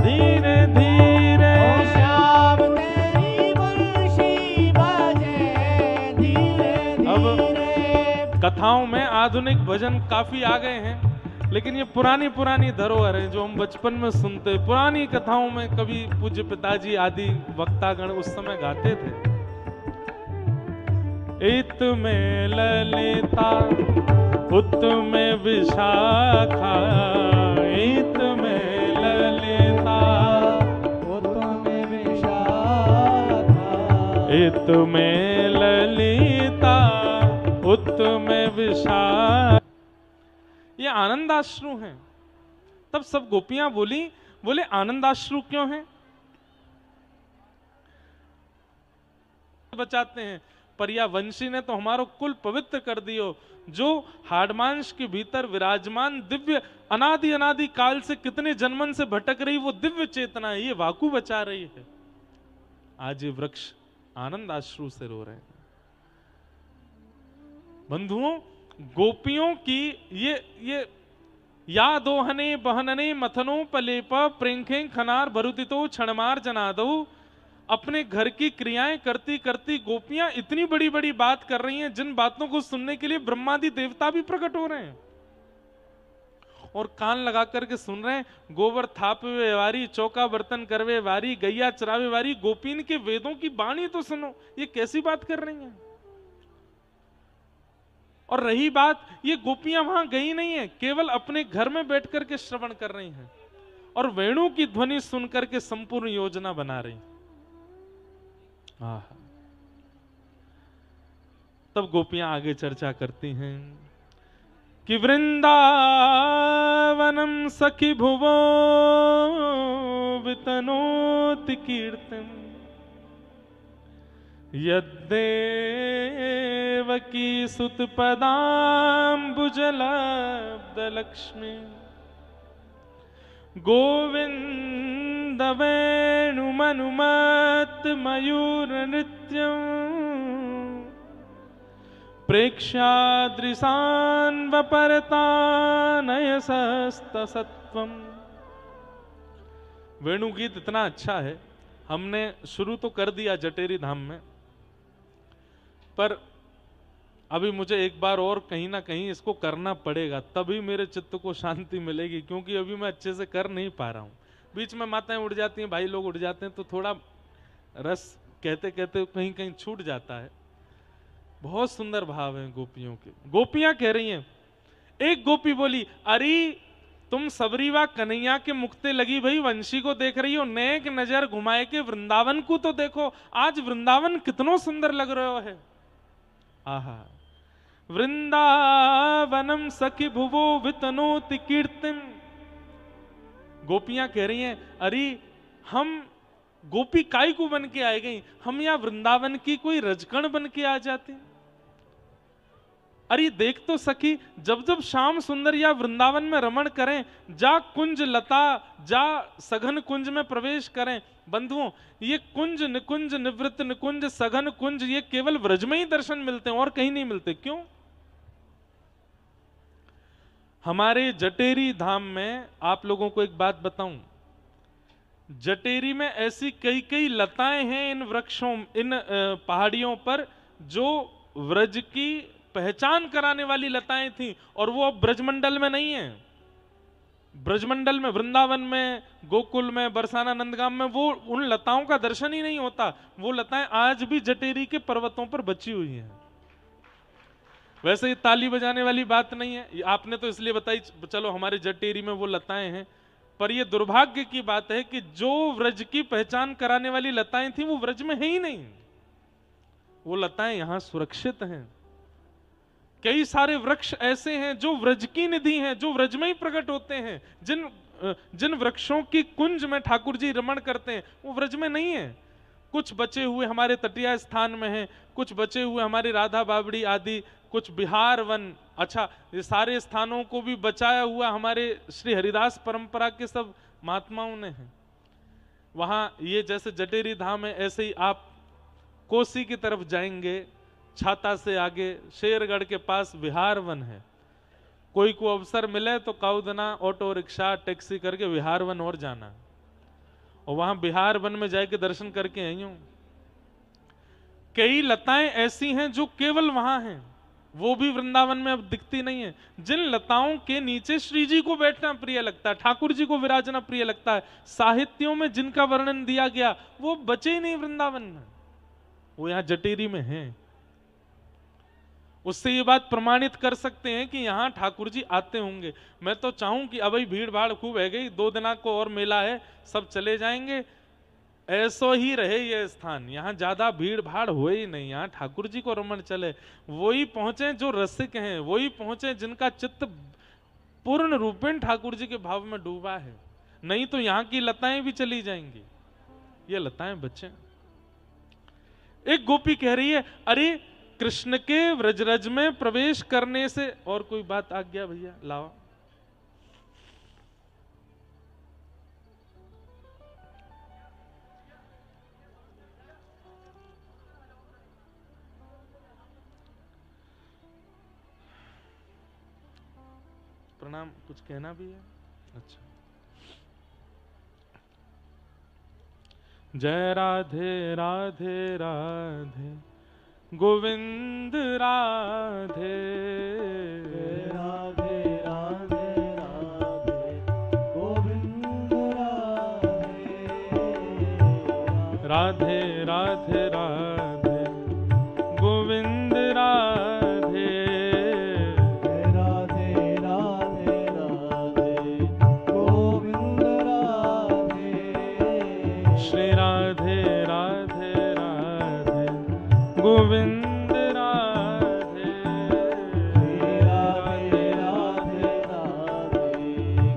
धीरे धीरे, ओ श्याम तेरी वंशी बजे धीरे धीरे। कथाओं में आधुनिक भजन काफी आ गए हैं, लेकिन ये पुरानी पुरानी धरोहर है जो हम बचपन में सुनते, पुरानी कथाओं में कभी पूज्य पिताजी आदि वक्तागण उस समय गाते थे। इत में ललिता उत में विशाखा, इत में ललिता उत में विशाखा, इत में ललिता उत में विशाखा। ये आनंदाश्रु हैं। तब सब गोपियां बोली, बोले आनंदाश्रु क्यों हैं? बचाते हैं, पर या वंशी ने तो हमारो कुल पवित्र कर दियो। जो हाडमांश के भीतर विराजमान दिव्य अनादि अनादि काल से कितने जन्मन से भटक रही वो दिव्य चेतना है, ये वाकु बचा रही है। आज ये वृक्ष आनंदाश्रु से रो रहे हैं। बंधुओं, गोपियों की ये या दोहने बहनने मथनो पलेप प्रेंखे खनार भरुतितो क्षणमार जनादो, अपने घर की क्रियाएं करती करती गोपियां इतनी बड़ी बड़ी बात कर रही हैं जिन बातों को सुनने के लिए ब्रह्मादि देवता भी प्रकट हो रहे हैं और कान लगा करके सुन रहे हैं। गोबर थापवे वारी, चौका बर्तन करवे वारी, गैया चरावे वारी, गोपीन के वेदों की वाणी तो सुनो, ये कैसी बात कर रही हैं। और रही बात, ये गोपियां वहां गई नहीं है, केवल अपने घर में बैठ करके श्रवण कर रही हैं और वेणु की ध्वनि सुन करके संपूर्ण योजना बना रही। तब गोपियां आगे चर्चा करती हैं कि वृंदावनम सखी भुवो वितनोति कीर्तन, यद्देवकी सुत पदाम्बुजलब्ध लक्ष्मी, गोविंद वेणुमनुमत मयूर नृत्यम प्रेक्षादृशान्वपरतानयसस्तसत्वम्। वेणु गीत इतना अच्छा है, हमने शुरू तो कर दिया जटेरी धाम में, पर अभी मुझे एक बार और कहीं ना कहीं इसको करना पड़ेगा, तभी मेरे चित्त को शांति मिलेगी, क्योंकि अभी मैं अच्छे से कर नहीं पा रहा हूं। बीच में माताएं उड़ जाती हैं, भाई लोग उड़ जाते हैं, तो थोड़ा रस कहते कहते कहीं कहीं छूट जाता है। बहुत सुंदर भाव है गोपियों के। गोपियां कह रही हैं, एक गोपी बोली, अरे तुम सबरीवा कन्हैया के मुक्ते लगी भाई वंशी को देख रही हो, नेक नजर घुमाए के वृंदावन को तो देखो, आज वृंदावन कितनो सुंदर लग रहा है। आहा, वृंदावनम सखी भुवो वितनोति कीर्तिम। गोपियां कह रही हैं, अरे हम गोपी काय को बन के आए गई, हम यहां वृंदावन की कोई रजकण बन के आ जाते। अरे देख तो सखी, जब जब श्याम सुंदर या वृंदावन में रमण करें, जा कुंज लता, जा सघन कुंज में प्रवेश करें। बंधुओं, ये कुंज निकुंज निवृत्त निकुंज सघन कुंज, ये केवल व्रज में ही दर्शन मिलते हैं और कहीं नहीं मिलते। क्यों? हमारे जटेरी धाम में आप लोगों को एक बात बताऊं, जटेरी में ऐसी कई कई लताएं हैं इन वृक्षों, इन पहाड़ियों पर, जो व्रज की पहचान कराने वाली लताएं थी, और वो अब ब्रजमंडल में नहीं है। ब्रजमंडल में, वृंदावन में, गोकुल में, बरसाना, नंदगाम में वो उन लताओं का दर्शन ही नहीं होता। वो लताएं आज भी जटेरी के पर्वतों पर बची हुई हैं। वैसे ये ताली बजाने वाली बात नहीं है, आपने तो इसलिए बताई, चलो हमारे जटेरी में वो लताएं हैं, पर ये दुर्भाग्य की बात है कि जो व्रज की पहचान कराने वाली लताएं थी वो व्रज में है ही नहीं। वो लताएं यहां सुरक्षित हैं। कई सारे वृक्ष ऐसे हैं जो व्रज की निधि हैं, जो व्रज में ही प्रकट होते हैं। जिन वृक्षों की कुंज में ठाकुर जी रमण करते हैं वो व्रज में नहीं है। कुछ बचे हुए हमारे तटीय स्थान में हैं, कुछ बचे हुए हमारी राधा बावड़ी आदि, कुछ बिहार वन। अच्छा, ये सारे स्थानों को भी बचाया हुआ हमारे श्री हरिदास परंपरा के सब महात्माओं ने हैं। वहां ये जैसे जटेरी धाम है, ऐसे ही आप कोसी की तरफ जाएंगे, छाता से आगे शेरगढ़ के पास विहार वन है। कोई को अवसर मिले तो काउदना ऑटो रिक्शा टैक्सी करके विहार वन और जाना, और वहां बिहार वन में जाके दर्शन करके आई हूं। कई लताएं ऐसी हैं जो केवल वहां हैं, वो भी वृंदावन में अब दिखती नहीं है। जिन लताओं के नीचे श्री जी को बैठना प्रिय लगता है, ठाकुर जी को विराजना प्रिय लगता है, साहित्यों में जिनका वर्णन दिया गया, वो बचे ही नहीं वृंदावन में, वो यहां जटेरी में हैं। उससे ये बात प्रमाणित कर सकते हैं कि यहां ठाकुर जी आते होंगे। मैं तो चाहूं कि अभी भीड़ भाड़ खूब है गई, 2 दिना को और मेला है, सब चले जाएंगे, ऐसो ही रहे ये स्थान, यहाँ ज्यादा भीड़ भाड़ हो ही नहीं, यहाँ ठाकुर जी को रमण चले। वही पहुंचे जो रसिक हैं, वही पहुंचे जिनका चित्त पूर्ण रूपेण ठाकुर जी के भाव में डूबा है। नहीं तो यहाँ की लताएं भी चली जाएंगी, ये लताएं बचे। एक गोपी कह रही है, अरे कृष्ण के व्रजरज में प्रवेश करने से और कोई बात आ गया भैया, लाओ। प्रणाम, कुछ कहना भी है? अच्छा। जय राधे राधे राधे गोविंद राधे, राधे राधे राधे गोविंद राधे, राधे राधे राधे गोविंद राधे, राधे राधे राधे गोविंद राधे, श्री राधे राधे राधे गोविंद राधे, राधे राधे राधे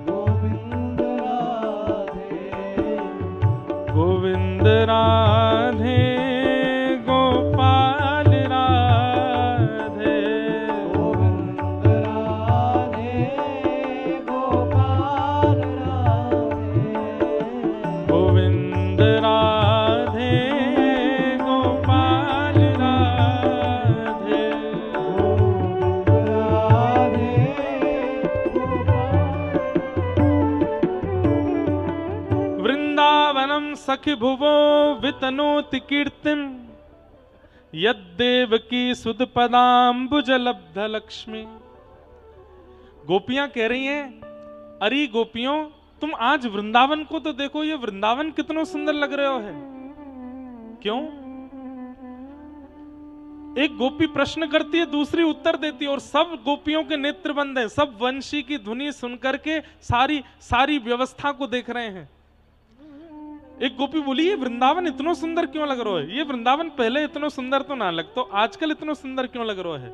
गोविंद राधे, गोविंद राधे गोपाल राधे, गोविंद राधे गोपाल राधे, सखि भुवो वितनोति कीर्तिम यद्देव की सुध पदाम्बुज लब्ध लक्ष्मी। गोपियां कह रही हैं, अरे गोपियों तुम आज वृंदावन को तो देखो, ये वृंदावन कितना सुंदर लग रहे हो है। क्यों? एक गोपी प्रश्न करती है, दूसरी उत्तर देती है, और सब गोपियों के नेत्र बंद हैं, सब वंशी की धुनी सुनकर के सारी व्यवस्था को देख रहे हैं। एक गोपी बोली, ये वृंदावन इतना सुंदर क्यों लग रहा है? ये वृंदावन पहले इतना सुंदर तो ना लगता, आजकल इतना सुंदर क्यों लग रहा है?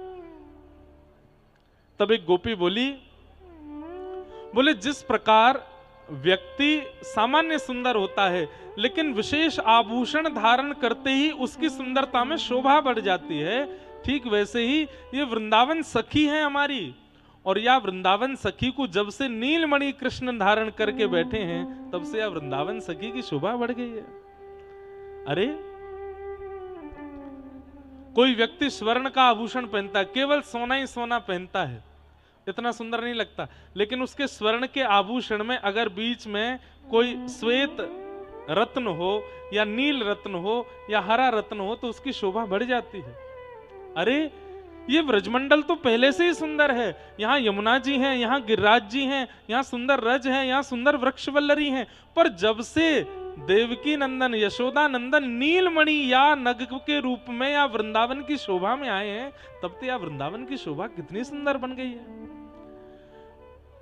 तब एक गोपी बोले जिस प्रकार व्यक्ति सामान्य सुंदर होता है, लेकिन विशेष आभूषण धारण करते ही उसकी सुंदरता में शोभा बढ़ जाती है, ठीक वैसे ही ये वृंदावन सखी है हमारी, और या वृंदावन सखी को जब से नीलमणि कृष्ण धारण करके बैठे हैं, तब से या वृंदावन सखी की शोभा बढ़ गई है। अरे कोई व्यक्ति स्वर्ण का आभूषण पहनता है, केवल सोना ही सोना पहनता है, इतना सुंदर नहीं लगता, लेकिन उसके स्वर्ण के आभूषण में अगर बीच में कोई श्वेत रत्न हो या नील रत्न हो या हरा रत्न हो तो उसकी शोभा बढ़ जाती है। अरे ये ब्रजमंडल तो पहले से ही सुंदर है, यहाँ यमुना जी हैं, यहाँ गिरिराज जी हैं, यहाँ सुंदर रज हैं, यहाँ सुंदर वृक्षवल्लरी हैं, पर जब से देवकी नंदन यशोदा नंदन नीलमणि या नग के रूप में या वृंदावन की शोभा में आए हैं, तब तो या वृंदावन की शोभा कितनी सुंदर बन गई है।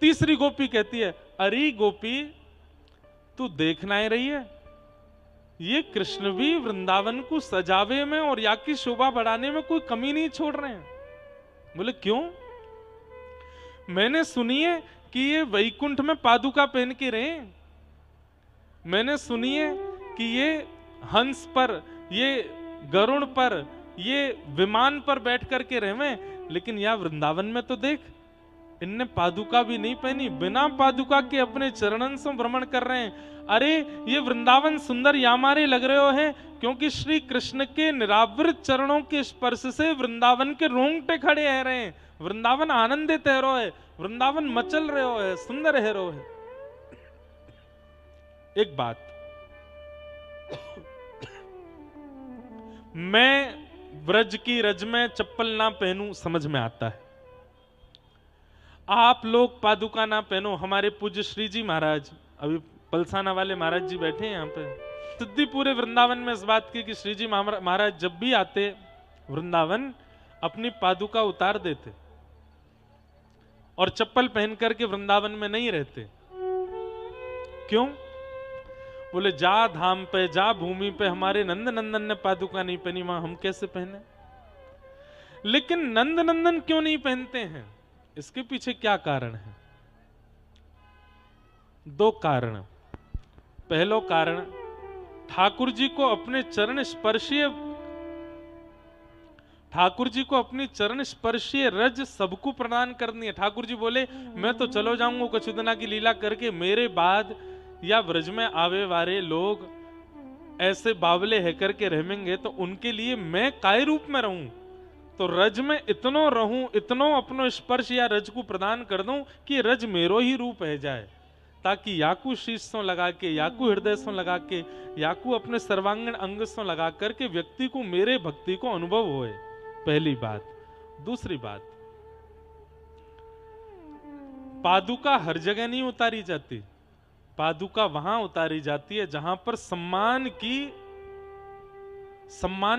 तीसरी गोपी कहती है, अरे गोपी तू देख ना रही है, ये कृष्ण भी वृंदावन को सजावे में और या की शोभा बढ़ाने में कोई कमी नहीं छोड़ रहे हैं। बोले क्यों? मैंने सुनी है कि ये वैकुंठ में पादुका पहन के रहे, मैंने सुनी है कि ये हंस पर, ये गरुड़ पर, ये विमान पर बैठ करके रहे, लेकिन यहाँ वृंदावन में तो देख इनने पादुका भी नहीं पहनी, बिना पादुका के अपने चरणन से भ्रमण कर रहे हैं। अरे ये वृंदावन सुंदर यामारे लग रहे हो है क्योंकि श्री कृष्ण के निरावृत चरणों के स्पर्श से वृंदावन के रोंगटे खड़े है रहे हैं, वृंदावन आनंदित है रो है, वृंदावन मचल रहे हो है, सुंदर है रो है। एक बात, मैं ब्रज की रज में चप्पल ना पहनूं समझ में आता है, आप लोग पादुका ना पहनो। हमारे पूज्य श्री जी महाराज, अभी पलसाना वाले महाराज जी बैठे हैं यहाँ पे, सिद्धि पूरे वृंदावन में इस बात की कि श्री जी महाराज जब भी आते वृंदावन अपनी पादुका उतार देते और चप्पल पहन करके वृंदावन में नहीं रहते। क्यों? बोले जा धाम पे, जा भूमि पे हमारे नंद नंदन ने पादुका नहीं पहनी, वहां हम कैसे पहने? लेकिन नंद नंदन क्यों नहीं पहनते हैं? इसके पीछे क्या कारण है? दो कारण। पहलो कारण, ठाकुर जी को अपने चरण स्पर्शीय, ठाकुर जी को अपनी चरण स्पर्शीय रज सबको प्रदान करनी है। ठाकुर जी बोले मैं तो चलो जाऊंगा कुछ दिना की लीला करके, मेरे बाद या ब्रज में आवे वाले लोग ऐसे बावले है करके रहेंगे तो उनके लिए मैं काय रूप में रहूं? तो रज में इतनो रहूं, इतनो अपनो स्पर्श या रज को प्रदान कर दूं कि रज मेरो ही रूप है जाए, ताकि याकू शीश सो लगा के, याकू हृदय सो लगा के, याकू अपने सर्वांगीण अंग सो लगा करके व्यक्ति को मेरे भक्ति को अनुभव होए। पहली बात। दूसरी बात, पादुका हर जगह नहीं उतारी जाती, पादुका वहां उतारी जाती है जहां पर सम्मान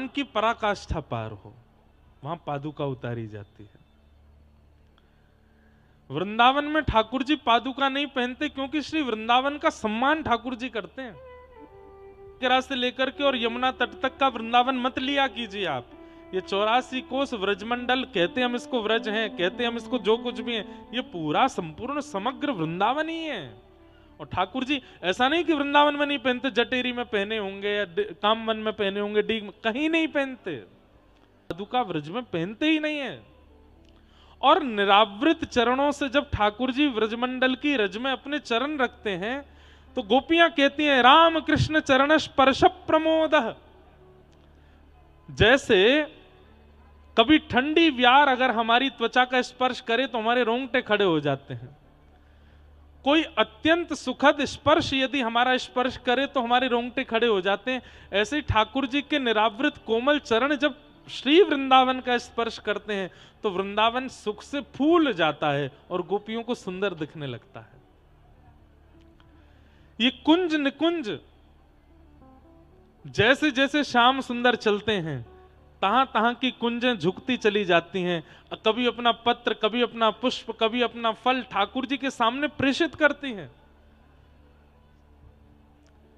की पराकाष्ठा पार हो, वहां पादुका उतारी जाती है। वृंदावन में ठाकुर जी पादुका नहीं पहनते क्योंकि श्री वृंदावन का सम्मान ठाकुर जी करते हैं। किरा से लेकर के और यमुना तट तक का वृंदावन मत लिया कीजिए आप। ये 84 कोस व्रजमंडल कहते हम इसको व्रज हैं, कहते हम इसको जो कुछ भी है, ये पूरा संपूर्ण समग्र वृंदावन ही है। और ठाकुर जी ऐसा नहीं कि वृंदावन में नहीं पहनते, जटेरी में पहने होंगे या कामवन में पहने होंगे, डीग में, कहीं नहीं पहनते, पादुका व्रज में पहनते ही नहीं है। और निरावृत चरणों से जब ठाकुर जी व्रजमंडल की रज में अपने चरण रखते हैं तो गोपियां कहती हैं राम कृष्ण चरण स्पर्श प्रमोद। जैसे कभी ठंडी व्यार अगर हमारी त्वचा का स्पर्श करे तो हमारे रोंगटे खड़े हो जाते हैं, कोई अत्यंत सुखद स्पर्श यदि हमारा स्पर्श करे तो हमारे रोंगटे खड़े हो जाते हैं। ऐसे ही ठाकुर जी के निरावृत कोमल चरण जब श्री वृंदावन का स्पर्श करते हैं तो वृंदावन सुख से फूल जाता है और गोपियों को सुंदर दिखने लगता है। ये कुंज निकुंज जैसे जैसे श्याम सुंदर चलते हैं तहां तहां की कुंजें झुकती चली जाती हैं। कभी अपना पत्र, कभी अपना पुष्प, कभी अपना फल ठाकुर जी के सामने प्रेषित करती हैं।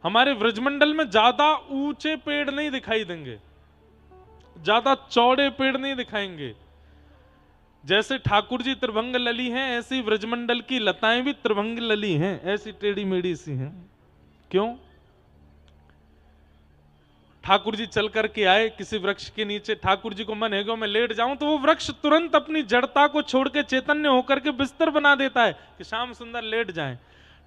हमारे व्रजमंडल में ज्यादा ऊंचे पेड़ नहीं दिखाई देंगे, ज्यादा चौड़े पेड़ नहीं दिखाएंगे। जैसे ठाकुर जी त्रिभंग लली हैं, ऐसी व्रजमंडल की लताएं भी त्रिभंग लली हैं, ऐसी टेढ़ी मेढ़ी सी हैं। क्यों? ठाकुर जी चल करके आए किसी वृक्ष के नीचे, ठाकुर जी को मन है कि मैं लेट जाऊं, तो वो वृक्ष तुरंत अपनी जड़ता को छोड़ के चैतन्य होकर के बिस्तर बना देता है कि श्याम सुंदर लेट जाएं।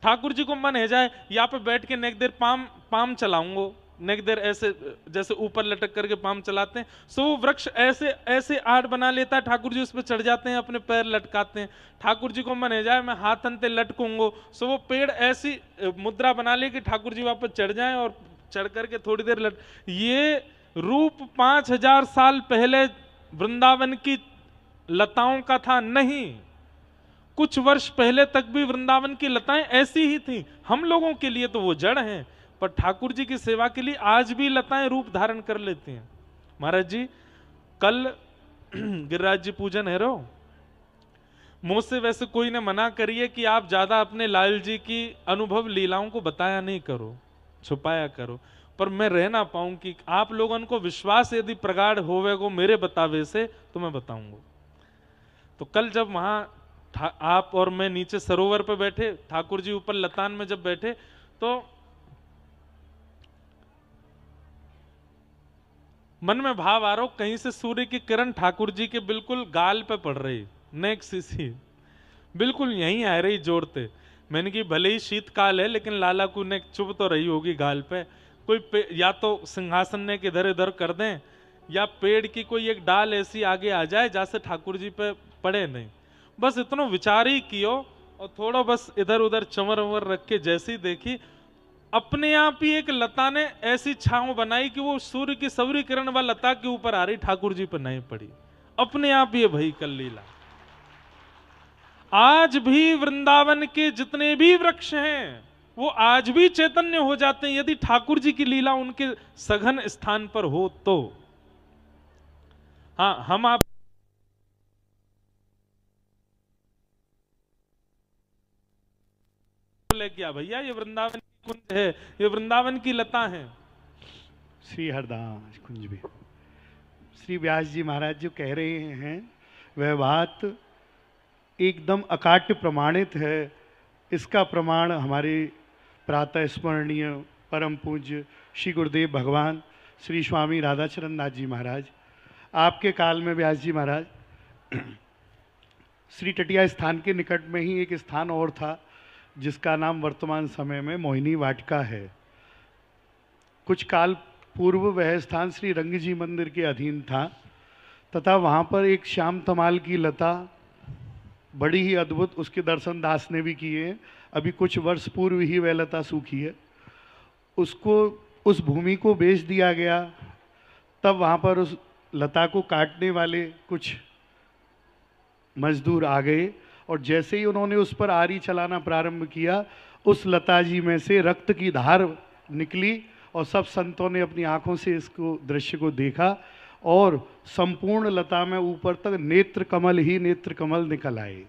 ठाकुर जी को मन है जाए यहाँ पे बैठ के नेक देर पाम चलाऊंगो, नेक देर ऐसे जैसे ऊपर लटक करके पाम चलाते हैं, सो वो वृक्ष ऐसे ऐसे आड़ बना लेता है। ठाकुर जी उस पर चढ़ जाते हैं, अपने पैर लटकाते हैं। ठाकुर जी को मन है जाए मैं हाथ अंते लटकूंगो, सो वो पेड़ ऐसी मुद्रा बना ले कि ठाकुर जी वापस चढ़ जाएं और चढ़ करके थोड़ी देर ये रूप 5000 साल पहले वृंदावन की लताओं का था नहीं, कुछ वर्ष पहले तक भी वृंदावन की लताएं ऐसी ही थी। हम लोगों के लिए तो वो जड़ हैं, पर ठाकुर जी की सेवा के लिए आज भी लताएं रूप धारण कर लेती हैं। महाराज जी कल गिरिराज जी पूजन है रो, मुझसे वैसे कोई ने मना करिए कि आप ज्यादा अपने लाल जी की अनुभव लीलाओं को बताया नहीं करो, छुपाया करो, पर मैं रह ना पाऊं कि आप लोगों को विश्वास यदि प्रगाढ़ होवेगो मेरे बतावे से तो मैं बताऊंगा। तो कल जब वहां आप और मैं नीचे सरोवर पे बैठे, ठाकुर जी ऊपर लतान में जब बैठे, तो मन में भाव आ रहा हो कहीं से सूर्य की किरण ठाकुर जी के बिल्कुल गाल पे पड़ रही, नेक सी बिल्कुल यहीं आ रही जोड़ते। मैंने कि भले ही शीतकाल है लेकिन लाला को ने चुभ तो रही होगी गाल पे। कोई या तो सिंहासन ने इधर इधर कर दें या पेड़ की कोई एक डाल ऐसी आगे आ जाए जैसे ठाकुर जी पे पड़े नहीं, बस इतना विचार ही कियो और थोड़ा बस इधर उधर चंवर वंवर रख के जैसी देखी, अपने आप ही एक लता ने ऐसी छांव बनाई कि वो सूर्य की सौरी किरण व लता के ऊपर आ रही, ठाकुर जी पर नहीं पड़ी, अपने आप ये भई कल लीला। आज भी वृंदावन के जितने भी वृक्ष हैं वो आज भी चैतन्य हो जाते हैं यदि ठाकुर जी की लीला उनके सघन स्थान पर हो तो। हाँ, हम आप बोले क्या भैया ये वृंदावन की कुंज है, ये वृंदावन की लता है। श्री हरदास कुंज में श्री व्यास जी महाराज जो कह रहे हैं वह बात एकदम अकाट्य प्रमाणित है। इसका प्रमाण हमारे प्रातः स्मरणीय परम पूज्य श्री गुरुदेव भगवान श्री स्वामी राधाचरण नाथ जी महाराज, आपके काल में व्यास जी महाराज श्री टटिया स्थान के निकट में ही एक स्थान और था जिसका नाम वर्तमान समय में मोहिनी वाटिका है। कुछ काल पूर्व वह स्थान श्री रंग जी मंदिर के अधीन था तथा वहाँ पर एक श्याम तमाल की लता बड़ी ही अद्भुत, उसके दर्शन दास ने भी किए। अभी कुछ वर्ष पूर्व ही वह लता सूखी है, उसको उस भूमि को बेच दिया गया। तब वहाँ पर उस लता को काटने वाले कुछ मजदूर आ गए और जैसे ही उन्होंने उस पर आरी चलाना प्रारंभ किया, उस लता जी में से रक्त की धार निकली और सब संतों ने अपनी आंखों से इसको दृश्य को देखा और संपूर्ण लता में ऊपर तक नेत्र कमल ही नेत्र कमल निकल आए।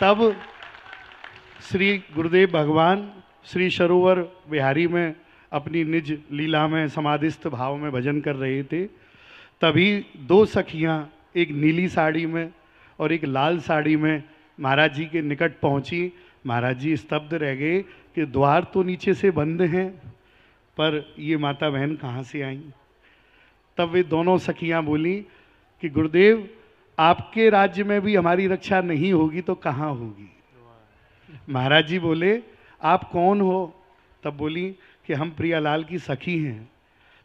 तब श्री गुरुदेव भगवान श्री सरोवर विहारी में अपनी निज लीला में समाधिस्थ भाव में भजन कर रहे थे। तभी दो सखियां, एक नीली साड़ी में और एक लाल साड़ी में महाराज जी के निकट पहुंची। महाराज जी स्तब्ध रह गए कि द्वार तो नीचे से बंद हैं पर ये माता बहन कहाँ से आई। तब वे दोनों सखियां बोली कि गुरुदेव आपके राज्य में भी हमारी रक्षा नहीं होगी तो कहाँ होगी। महाराज जी बोले आप कौन हो। तब बोली कि हम प्रियालाल की सखी हैं।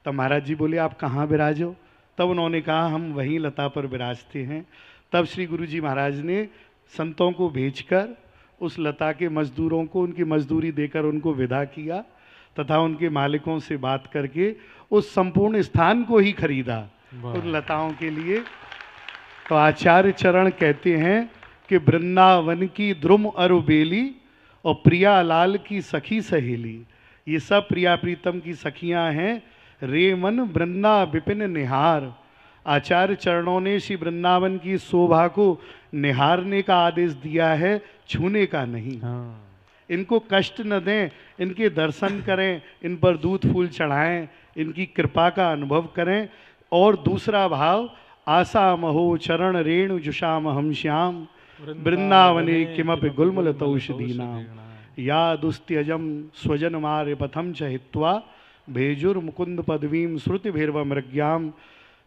तब महाराज जी बोले आप कहाँ विराजो। तब उन्होंने कहा हम वहीं लता पर विराजते हैं। तब श्री गुरु जी महाराज ने संतों को भेजकर उस लता के मजदूरों को उनकी मजदूरी देकर उनको विदा किया तथा उनके मालिकों से बात करके उस संपूर्ण स्थान को ही खरीदा उन लताओं के लिए। तो आचार्य चरण कहते हैं कि वृंदावन की द्रुम अरु बेली और प्रिया लाल की सखी सहेली, ये सब प्रिया प्रीतम की सखियां हैं। रे मन वृंदा विपिन निहार, आचार्य चरणों ने श्री वृंदावन की शोभा को निहारने का आदेश दिया है, छूने का नहीं। इनको कष्ट न दें, इनके दर्शन करें, इन पर दूध फूल चढ़ाएं, इनकी कृपा का अनुभव करें। और दूसरा भाव, आशा महो चरण रेणु जुषाम हम श्याम वृंदावने किमपि गुल्मलतौषधीनाम या दुस्त्यजम स्वजन मार्य पथम च हित्वा भेजुर मुकुंद पदवीम श्रुति भैरव मृग्याम।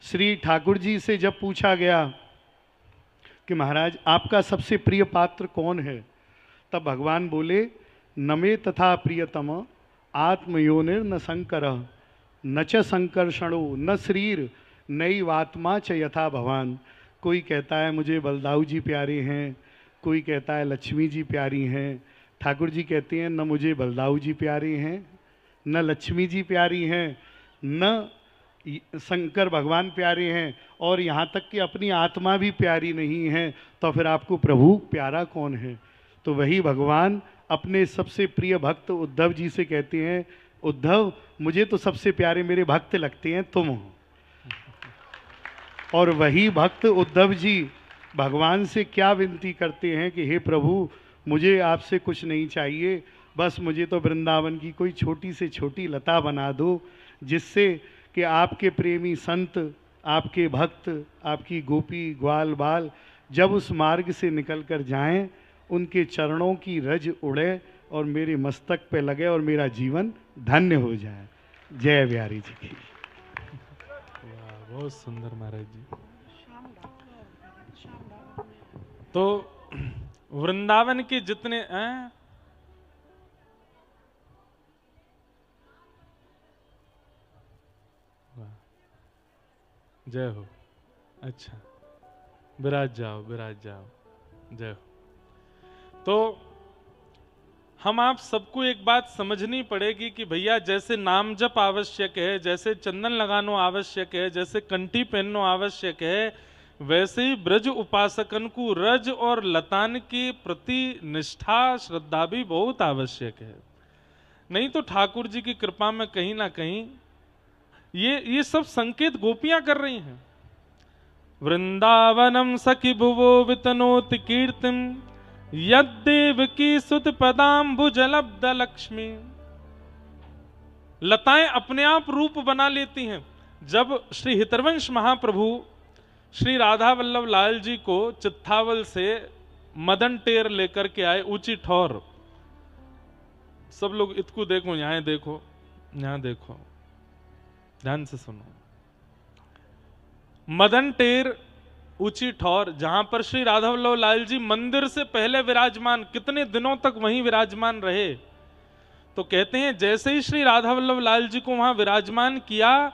श्री ठाकुर जी से जब पूछा गया कि महाराज आपका सबसे प्रिय पात्र कौन है, तब भगवान बोले, नमे तथा प्रियतम आत्मयोनिर न शंकर न च संकर्षणो न शरीर नैवात्मा च यथा भवान। कोई कहता है मुझे बलदाऊ जी प्यारे हैं, कोई कहता है लक्ष्मी जी प्यारी हैं। ठाकुर जी कहते हैं न मुझे बलदाऊ जी प्यारे हैं, न लक्ष्मी जी प्यारी हैं, न शंकर भगवान प्यारे हैं, और यहाँ तक कि अपनी आत्मा भी प्यारी नहीं है। तो फिर आपको प्रभु प्यारा कौन है? तो वही भगवान अपने सबसे प्रिय भक्त उद्धव जी से कहते हैं, उद्धव मुझे तो सबसे प्यारे मेरे भक्त लगते हैं तुम हो। और वही भक्त उद्धव जी भगवान से क्या विनती करते हैं कि हे प्रभु मुझे आपसे कुछ नहीं चाहिए, बस मुझे तो वृंदावन की कोई छोटी से छोटी लता बना दो, जिससे कि आपके प्रेमी संत, आपके भक्त, आपकी गोपी ग्वाल बाल जब उस मार्ग से निकल कर जाएं, उनके चरणों की रज उड़े और मेरे मस्तक पे लगे और मेरा जीवन धन्य हो जाए। जय बिहारी जी की। बहुत सुंदर महाराज जी। तो वृंदावन के जितने जय हो। अच्छा, विराज जाओ, विराज जाओ, जय हो। तो हम आप सबको एक बात समझनी पड़ेगी कि भैया जैसे नाम जप आवश्यक है, जैसे चंदन लगानो आवश्यक है, जैसे कंठी पहननो आवश्यक है, वैसे ही ब्रज उपासकन को रज और लतान के प्रति निष्ठा श्रद्धा भी बहुत आवश्यक है। नहीं तो ठाकुर जी की कृपा में कहीं ना कहीं ये सब संकेत गोपियां कर रही हैं। वृंदावनम सखी भुवो वितनोत कीर्तिम यद्देव की सुत पदाम्बुजलब्ध लक्ष्मी। लताएं अपने आप रूप बना लेती हैं। जब श्री हितरवंश महाप्रभु श्री राधा वल्लभ लाल जी को चित्तावल से मदन टेर लेकर के आए, ऊंची ठौर, सब लोग इसको देखो, यहां देखो, यहां देखो, ध्यान से सुनो। मदन टेर ऊंची ठौर, जहां पर श्री राधा वल्लभ लाल जी मंदिर से पहले विराजमान, कितने दिनों तक वहीं विराजमान रहे। तो कहते हैं जैसे ही श्री राधा वल्लभ लाल जी को वहां विराजमान किया,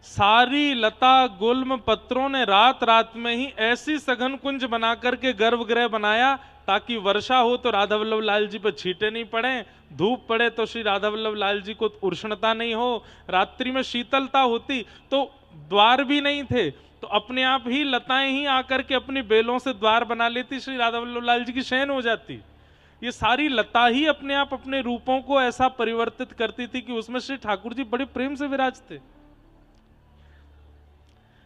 सारी लता गुल्म पत्रों ने रात रात में ही ऐसी सघन कुंज बना करके गर्भगृह बनाया, ताकि वर्षा हो तो राधा वल्लभ लाल जी पर छींटे नहीं पड़े, धूप पड़े तो श्री राधा वल्लभ लाल जी को उष्णता नहीं हो, रात्रि में शीतलता होती तो द्वार भी नहीं थे, तो अपने आप ही लताएं ही आकर के अपनी बेलों से द्वार बना लेती, श्री राधा वल्लभ लाल जी की शयन हो जाती। ये सारी लता ही अपने आप अपने रूपों को ऐसा परिवर्तित करती थी कि उसमें श्री ठाकुर जी बड़े प्रेम से विराजते।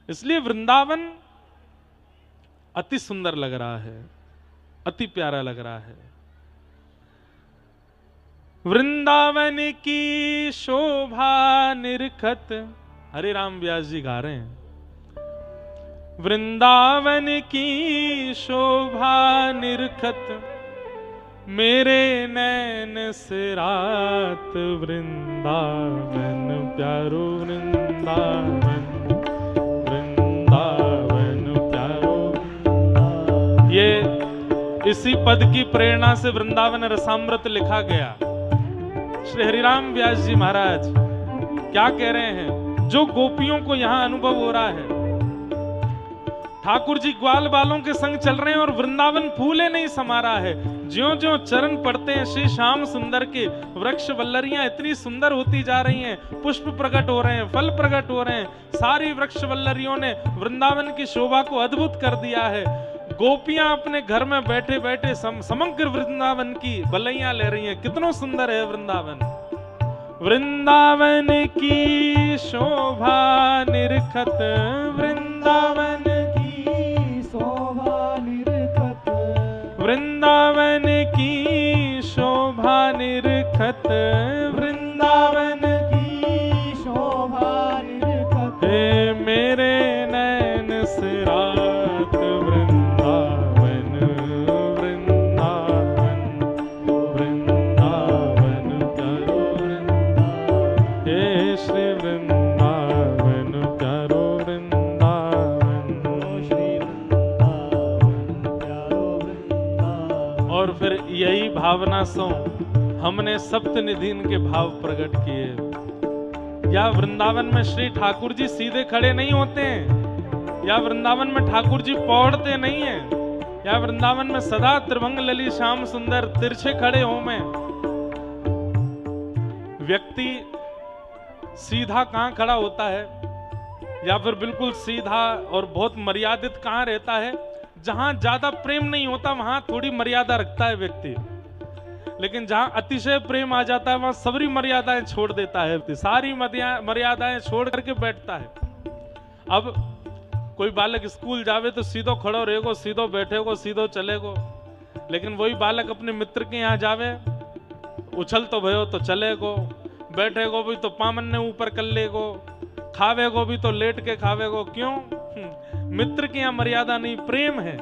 इसलिए वृंदावन अति सुंदर लग रहा है, अति प्यारा लग रहा है। वृंदावन की शोभा निरखत, हरे राम व्यास जी गा रहे हैं। वृंदावन की शोभा निरखत मेरे नैन से रात, वृंदावन प्यारो वृंदावन, वृंदावन प्यारो। ये इसी पद की प्रेरणा से वृंदावन रसामृत लिखा गया। श्री हरिराम व्यास जी महाराज क्या कह रहे हैं, जो गोपियों को यहां अनुभव हो रहा है, ठाकुर जी ग्वाल बालों के संग चल रहे हैं और वृंदावन फूले नहीं समा रहा है। ज्यों ज्यों चरण पड़ते हैं श्री श्याम सुंदर के, वृक्ष वल्लरियां इतनी सुंदर होती जा रही हैं, पुष्प प्रकट हो रहे हैं, फल प्रकट हो रहे हैं। सारी वृक्ष वल्लरियों ने वृंदावन की शोभा को अद्भुत कर दिया है। गोपियां अपने घर में बैठे बैठे समग्र वृंदावन की भलैया ले रही हैं। कितना सुंदर है वृंदावन। वृंदावन की शोभा निरखत, वृंदावन की शोभा निरखत, वृंदावन की शोभा निरखत, वृंदावन की शोभा निरखत, हे मेरे नैन सिरात वृंदावन, वृंदावन, वृंदावन प्यारो वृंदावन, हे श्री वृंदावन प्यारो वृंदावन, श्री वृंदावन प्यारो वृंदावन। और फिर यही भावना से हमने सप्तनिधि के भाव प्रकट किए। या वृंदावन में श्री ठाकुर जी सीधे खड़े नहीं होते हैं, या वृंदावन में ठाकुर जी पौड़ते नहीं हैं, या वृंदावन में सदा त्रिभंग लली श्याम सुंदर तिरछे खड़े हो में। व्यक्ति सीधा कहां खड़ा होता है, या फिर बिल्कुल सीधा और बहुत मर्यादित कहां रहता है? जहां ज्यादा प्रेम नहीं होता वहां थोड़ी मर्यादा रखता है व्यक्ति, लेकिन जहां अतिशय प्रेम आ जाता है वहां सबरी मर्यादाएं छोड़ देता है, सारी मर्यादाएं छोड़ करके बैठता है। अब कोई बालक स्कूल जावे तो सीधो खड़ो रहेगो, सीधो बैठेगो, सीधो चलेगो। लेकिन वही बालक अपने मित्र के यहाँ जावे, उछल तो भयो तो चलेगो, बैठेगो भी तो पामन ने ऊपर कर लेगो, खावेगो भी तो लेट के खावेगो। क्यों? मित्र की यहाँ मर्यादा नहीं, प्रेम है।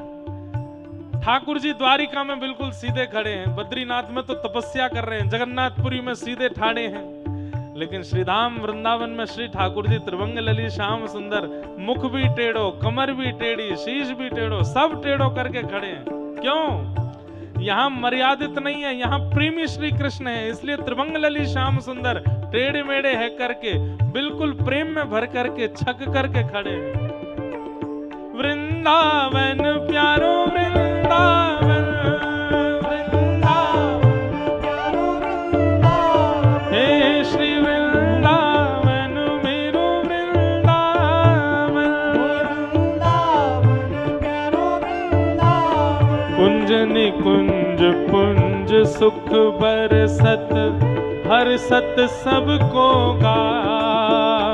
ठाकुर जी द्वारिका में बिल्कुल सीधे खड़े हैं, बद्रीनाथ में तो तपस्या कर रहे हैं, जगन्नाथपुरी में सीधे ठाड़े हैं, लेकिन श्रीधाम वृंदावन में श्री ठाकुर जी त्रिभंग लली श्याम सुंदर, मुख भी टेढ़ो, कमर भी टेढ़ी, शीश भी टेढ़ो, सब टेढ़ो करके खड़े हैं। क्यों? यहाँ मर्यादित नहीं है, यहाँ प्रेमी श्री कृष्ण है, इसलिए त्रिभंग लली श्याम सुंदर टेढ़े मेढ़े है करके बिल्कुल प्रेम में भर करके छक करके खड़े हैं। वृंदावन प्यारो वृंदावन, वृंदावन प्यारो वृंदावन, हे श्री वृंदावन मेरो वृंदावन, वृंदावन प्यारो वृंदावन, कुंज निकुंज पुंज सुख बरसत, हर सत सबको गात,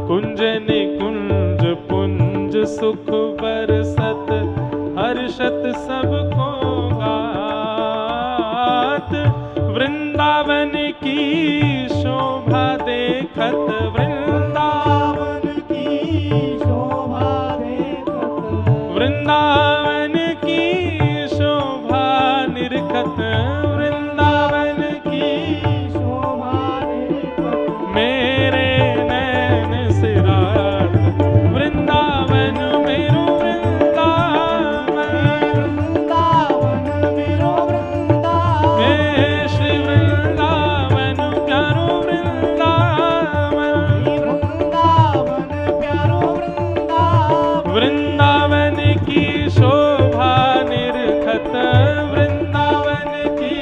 कुंज निकुंज पुंज सुख बरसत, हर्षत सबको गात, वृंदावन की शोभा देखत, वृंदावन की शोभा देखत, वृंदावन की शोभा निरखत, वृंदावन की शोभा देखत, मेरे नैन सिरात, वृंदावन मेरो वृंदावन, वृंदावन मेरो वृंदावन, हे श्री वृंदावन प्यारो वृंदावन, वृंदावन प्यारो वृंदावन, वृंदावन की शोभा निरखत, वृंदावन की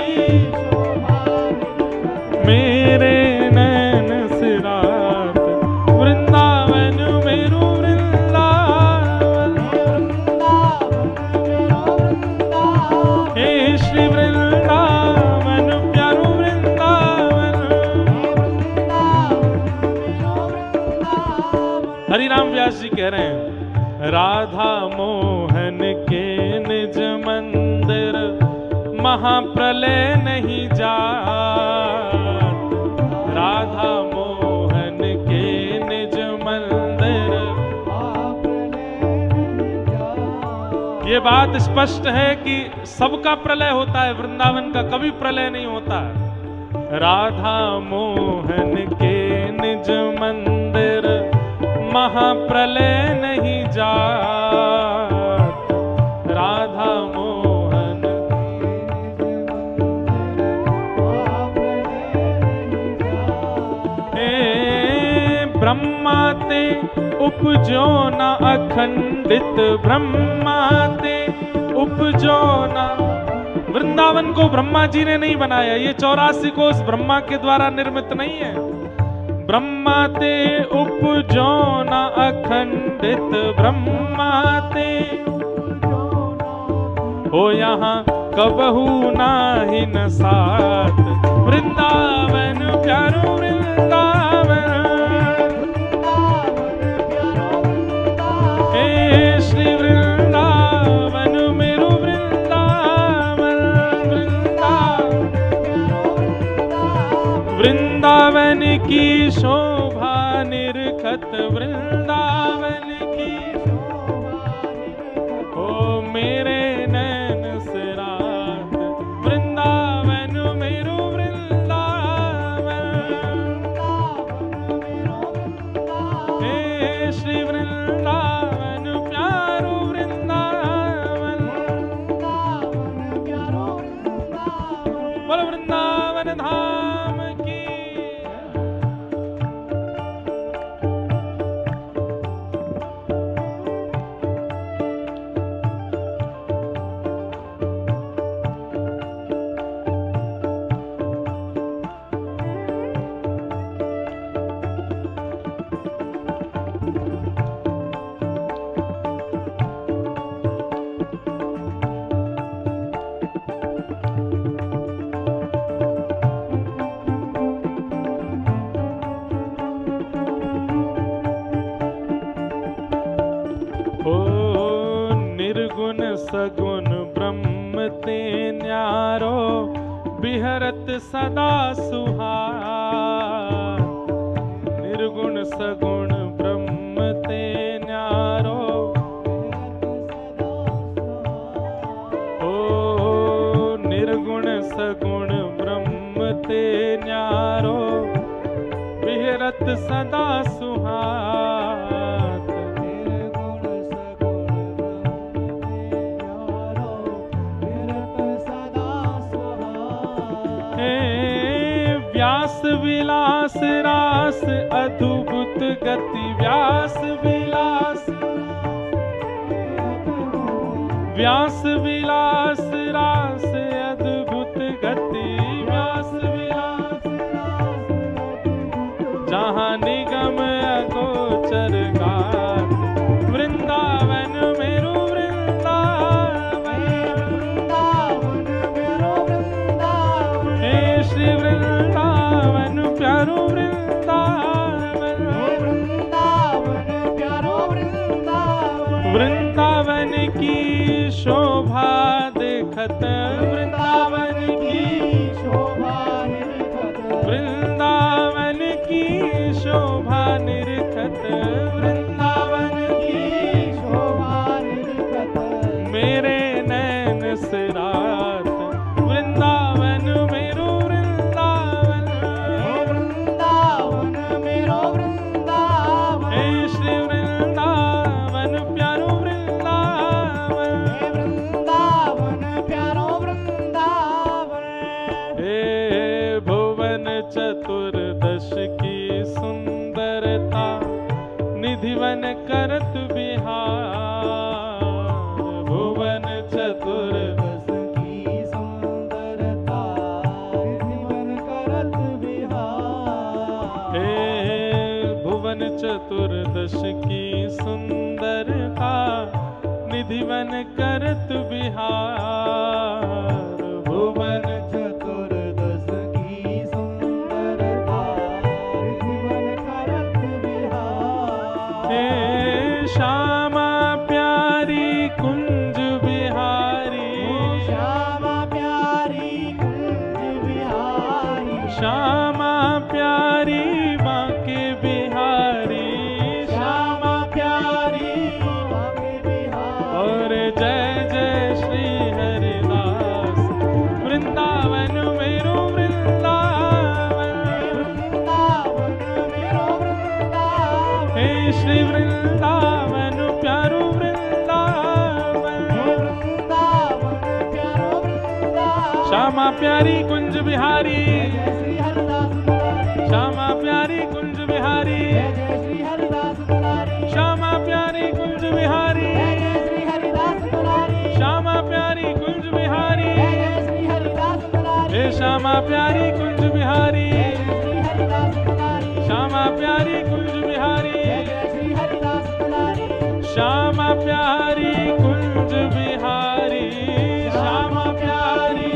शोभा देखत, मेरे नैन सिरात, वृंदावन मेरो वृंदावन, वृंदावन मेरो वृंदावन, हे श्री वृंदावन प्यारो वृंदावन। वृंदावन मेरो वृंदावन। हरिराम व्यास जी कह रहे हैं, राधा मोहन के निज मंदिर महाप्रलय नहीं जात, राधा मोहन के निज मंदिर। ये बात स्पष्ट है कि सबका प्रलय होता है, वृंदावन का कभी प्रलय नहीं होता है। राधा मोहन के निज मंदिर महाप्रलय नहीं जात, राधा मोहन हे ब्रह्मा ते उपजो न अखंडित, ब्रह्मा ते उपजो न वृंदावन को ब्रह्मा जी ने नहीं बनाया, ये 84 कोस ब्रह्मा के द्वारा निर्मित नहीं है। ब्रह्मा ते उपजो न अखंडित ब्रह्मा ते हो यहाँ कबहू नाही न साथ। वृंदावन प्यारो वृंदावन, हे श्री वृंदावन मेरो वृंदावन। वृंदावन की शोभा निरखत, वृंदावन की ओ मेरे नैन से रात। वृंदावन मेरो वृंदावन, हे श्री वृंदावन प्यारो वृंदावन। बोलो वृंदावन धाम की। निर्गुण सगुण ब्रह्म ते न्यारो, बिहरत सदा सुहार। निर्गुण सगुण ब्रह्म ते न्यारो, ओ निर्गुण सगुण ब्रह्म ते न्यारो, बिहरत सदा सुहार। व्यास विलास रास अद्भुत गति, व्यास विलास, व्यास विलास रास अद्भुत गति, व्यास विलास जहाँ निगम अगोचर गात। वृंदावन मेरो वृंदावन, हे श्री वृंदावन प्यारो वृंदावन। वृंदावन की शोभा देखत, वृंदावन की शोभा, वृंदावन की शोभा निरखत, वृंदावन की शोभा निरखत, मेरे नैन से रात। वृंदावन मेरो वृंदावन, वृंदावन मेरो वृंदावन, हे श्री वृंदावन प्यारो वृंदावन, वृंदावन प्यारो वृंदावन। हे भुवन चतुर्दश की सुंदरता, निधिवन करत बिहार। भुवन चतुर्दश की सुंदरता, निधिवन करत बिहार। हे भुवन चतुर्दश की सुंदरता, निधिवन करत बिहार। भुवन चतुर्दश की सुंदरता, निधिवन करत बिहार। हे श्यामा प्यारी कुंज बिहारी, श्यामा प्यारी कुंज बिहारी, श्यामा प्यारी बांके बिहारी, श्यामा प्यारी बांके बिहारी। और जय जय श्री हरिदास। वृंदावन मेरो वृंदावन, वृंदावन मेरो वृंदावन, हे श्री वृंदावन प्यारो वृंदावन, वृंदावन प्यारो वृंदावन। श्यामा प्यारी कुंज बिहारी, श्यामा प्यारी कुंज बिहारी, श्यामा प्यारी कुंज बिहारी, श्यामा प्यारी कुंज बिहारी। श्यामा प्यारी कुंज बिहारी, श्यामा प्यारी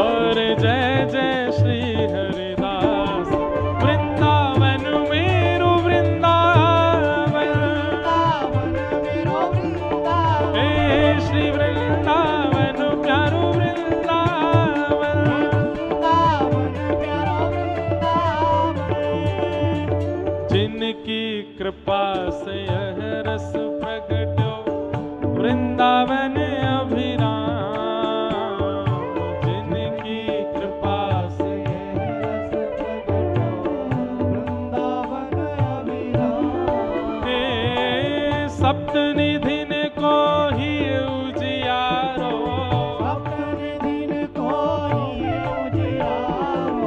और जय जय श्री हरिदास। वृंदावन मेरो वृंदावन, हे श्री वृंदावन प्यारो वृंदावन। जिनकी कृपा से यह रस प्रगट्यो वृंदावन अभिराम, जिनकी कृपा से यह रस प्रगट्यो हे सप्तनिधिन को ही उजियारो,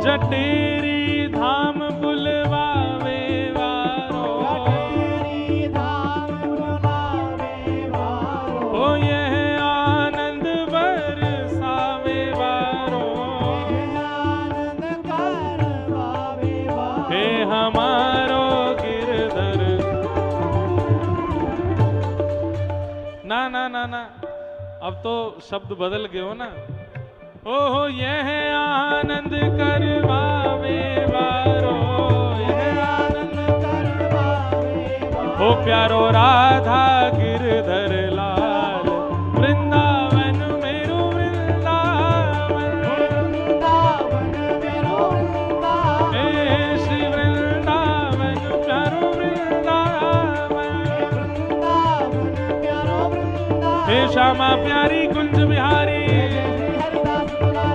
जटेरी धाम बुलवावे वारो, ओ यह आनंद बरसावे वारो, हे हमारो गिरधर। ना ना ना ना, अब तो शब्द बदल गए हो ना। ओहो यह आनंद करवावे वारो, यह आनंद करवावे वारो। ओ प्यारो राधा गिरधर लाल, वृंदावन मेरो वृंदावन, हे श्री वृंदावन प्यारो वृंदावन। हे श्यामा प्यारी कुंज बिहारी,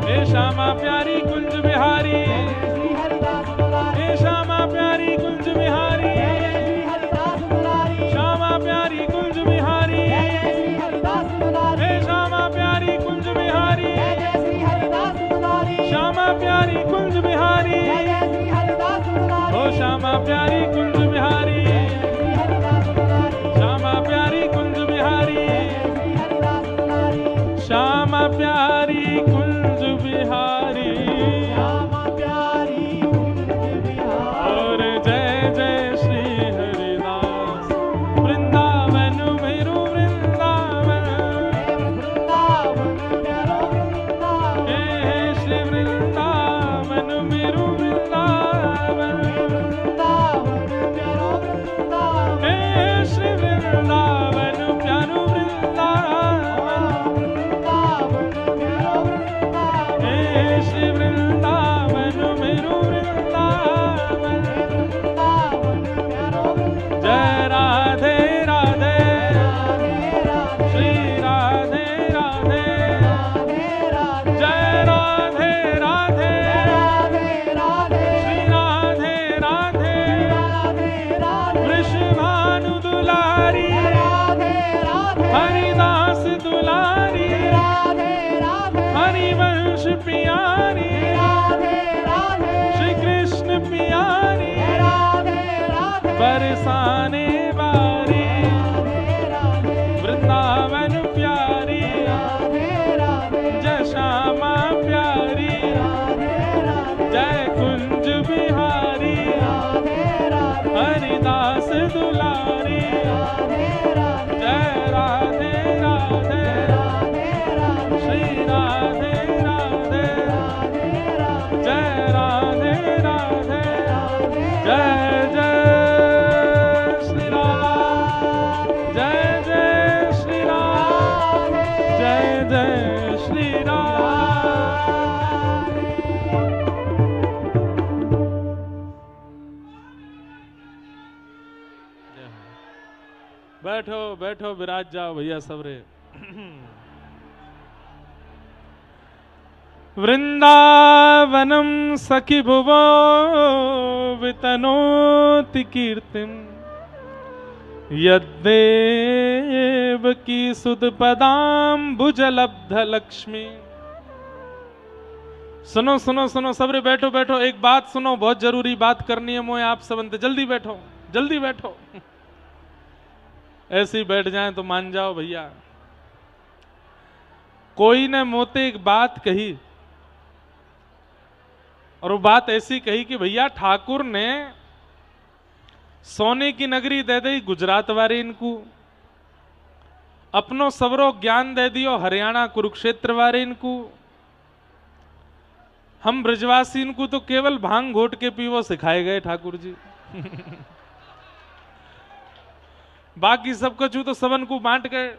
हे श्यामा प्यारी कुंज बिहारी, हे श्यामा प्यारी कुंज बिहारी, श्यामा प्यारी कुंज बिहारी, हे श्यामा प्यारी कुंज बिहारी, श्यामा प्यारी कुंज बिहारी, ओ श्यामा प्यारी कुंज बिहारी, श्यामा प्यारी कुंज बिहारी, श्यामा प्यारी कुंज बिहारी, और जय जय श्री हरिदास। वृंदावन मेरो वृंदावन, हे श्री वृंदावन मेरो वृंदावन, हे श्री वृंदावन प्यारो वृंदावन, हे श्री वृंदावन मेरो वृंदावन। जय राधे राधे, श्री राधे राधे, जय राधे राधे, श्री राधे राधे, वृषभानु दुलारी, हरिदास दुलारी, हरिवंश पियारी, श्री कृष्ण पियारी, बरसाने वारी, वृंदावन प्यारी, जय श्यामा प्यारी, जय कुंज बिहारी, हरिदास दुलारी, जय राधे राधे, श्री राधे राधे, जय राधे राधे, जय जय श्री राम, जय जय श्री राम, जय जय श्री राम। बैठो बैठो विराज जाओ भैया सबरे। वृंदावनम सखी भुवो वितनोति कीर्तिम, यद्देव की सुध पदाम्बुजलब्ध लक्ष्मी। सुनो सुनो सुनो सबरे, बैठो बैठो, एक बात सुनो, बहुत जरूरी बात करनी है मोए आप सबंते। जल्दी बैठो जल्दी बैठो, ऐसे ही बैठ जाएं तो मान जाओ भैया। कोई ने मोते एक बात कही, और वो बात ऐसी कही कि भैया ठाकुर ने सोने की नगरी दे दी गुजरात वाले इनको, अपनो सबरो ज्ञान दे दियो हरियाणा कुरुक्षेत्र वाले इनको। हम ब्रजवासी इनको तो केवल भांग घोट के पीवो सिखाए गए ठाकुर जी। बाकी सब कछु तो सबन को बांट गए।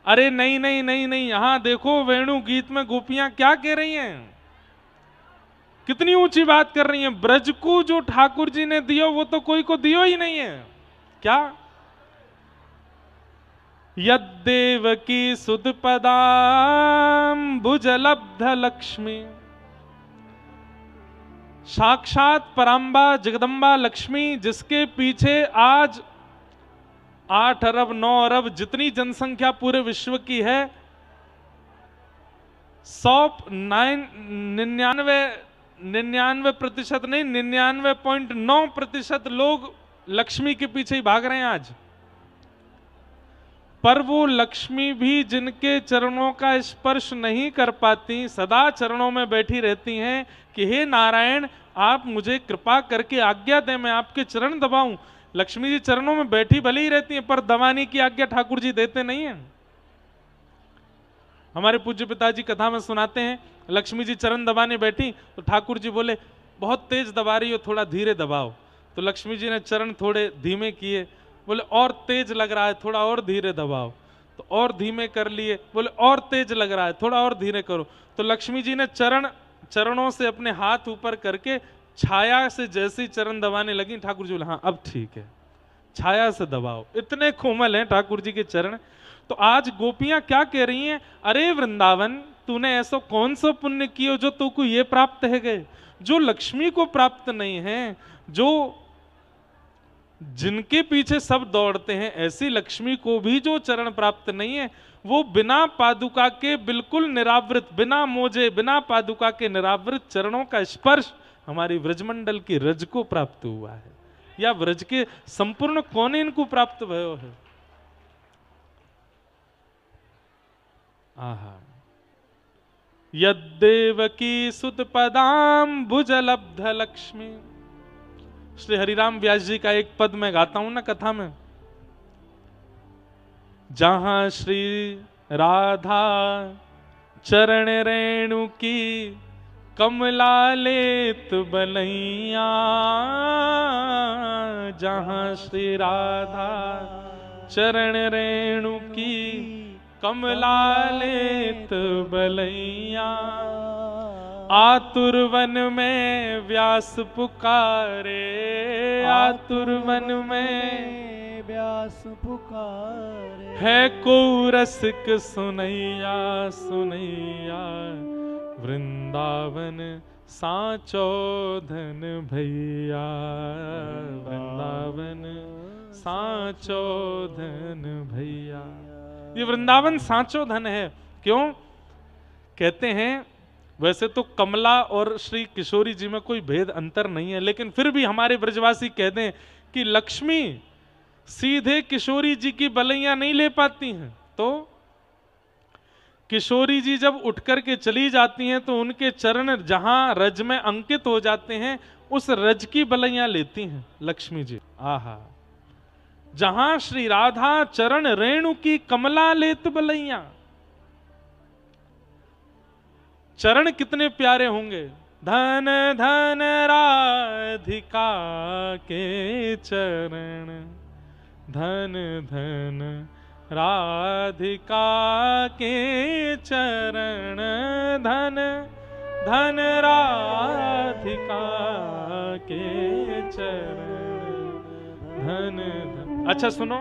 अरे नहीं नहीं नहीं नहीं, यहां देखो वेणु गीत में गोपियां क्या कह रही हैं, कितनी ऊंची बात कर रही हैं। ब्रज को जो ठाकुर जी ने दियो वो तो कोई को दियो ही नहीं है। क्या? यद्देवकी सुदपदाम्बुजलब्ध लक्ष्मी, साक्षात परांबा जगदम्बा लक्ष्मी, जिसके पीछे आज 8 अरब 9 अरब जितनी जनसंख्या पूरे विश्व की है, 99% नहीं 99.9% लोग लक्ष्मी के पीछे ही भाग रहे हैं आज। पर वो लक्ष्मी भी जिनके चरणों का स्पर्श नहीं कर पाती, सदा चरणों में बैठी रहती हैं कि हे नारायण आप मुझे कृपा करके आज्ञा दें, मैं आपके चरण दबाऊं। लक्ष्मी जी चरणों में बैठी भले ही रहती हैं, पर दबाने की आज्ञा ठाकुर जी देते नहीं हैं। हमारे पूज्य पिताजी कथा में सुनाते हैं, लक्ष्मी जी चरण दबाने बैठी तो ठाकुर जी बोले बहुत तेज दबा रही हो, थोड़ा धीरे दबाओ। तो लक्ष्मी जी ने चरण थोड़े धीमे किए, बोले और तेज लग रहा है, थोड़ा और धीरे दबाओ। तो और धीमे कर लिए, बोले और तेज लग रहा है, थोड़ा और धीरे करो। तो लक्ष्मी जी ने चरणों से अपने हाथ ऊपर करके छाया से जैसे ही चरण दबाने लगी, ठाकुर जी बोले हाँ अब ठीक है, छाया से दबाओ। इतने कोमल हैं ठाकुर जी के चरण। तो आज गोपियां क्या कह रही हैं, अरे वृंदावन तूने ऐसा कौन सा पुण्य किया जो तुमको ये प्राप्त है गए, जो लक्ष्मी को प्राप्त नहीं है, जो जिनके पीछे सब दौड़ते हैं, ऐसी लक्ष्मी को भी जो चरण प्राप्त नहीं है, वो बिना पादुका के बिल्कुल निरावृत, बिना मोजे बिना पादुका के निरावृत चरणों का स्पर्श हमारी व्रजमंडल की रज को प्राप्त हुआ है, या व्रज के संपूर्ण कोने इनको प्राप्त भयो है। आहा, यद्देवकी सुत पदाम्बुजलब्ध लक्ष्मी। श्री हरिराम व्यास जी का एक पद मैं गाता हूं ना कथा में, जहां श्री राधा चरण रेणु की कमला लेत बलैया, जहां श्री राधा चरण रेणु की कमला लेत बलैया, आतुर वन में व्यास पुकारे, आतुर वन में व्यास पुकारे, है को रसिक सुनैया सुनैया, वृंदावन साचो धन भैया, वृंदावन साचो धन भैया। ये वृंदावन साचो धन है। क्यों कहते हैं? वैसे तो कमला और श्री किशोरी जी में कोई भेद अंतर नहीं है, लेकिन फिर भी हमारे ब्रजवासी कह दें कि लक्ष्मी सीधे किशोरी जी की बलैया नहीं ले पाती हैं, तो किशोरी जी जब उठ करके चली जाती हैं तो उनके चरण जहां रज में अंकित हो जाते हैं, उस रज की बलैया लेती हैं लक्ष्मी जी। आहा, जहां श्री राधा चरण रेणु की कमला लेत बलैया। चरण कितने प्यारे होंगे। धन धन राधिका के चरण, धन धन राधिका के चरण, धन धन राधिका के चरण, धन धन। अच्छा सुनो,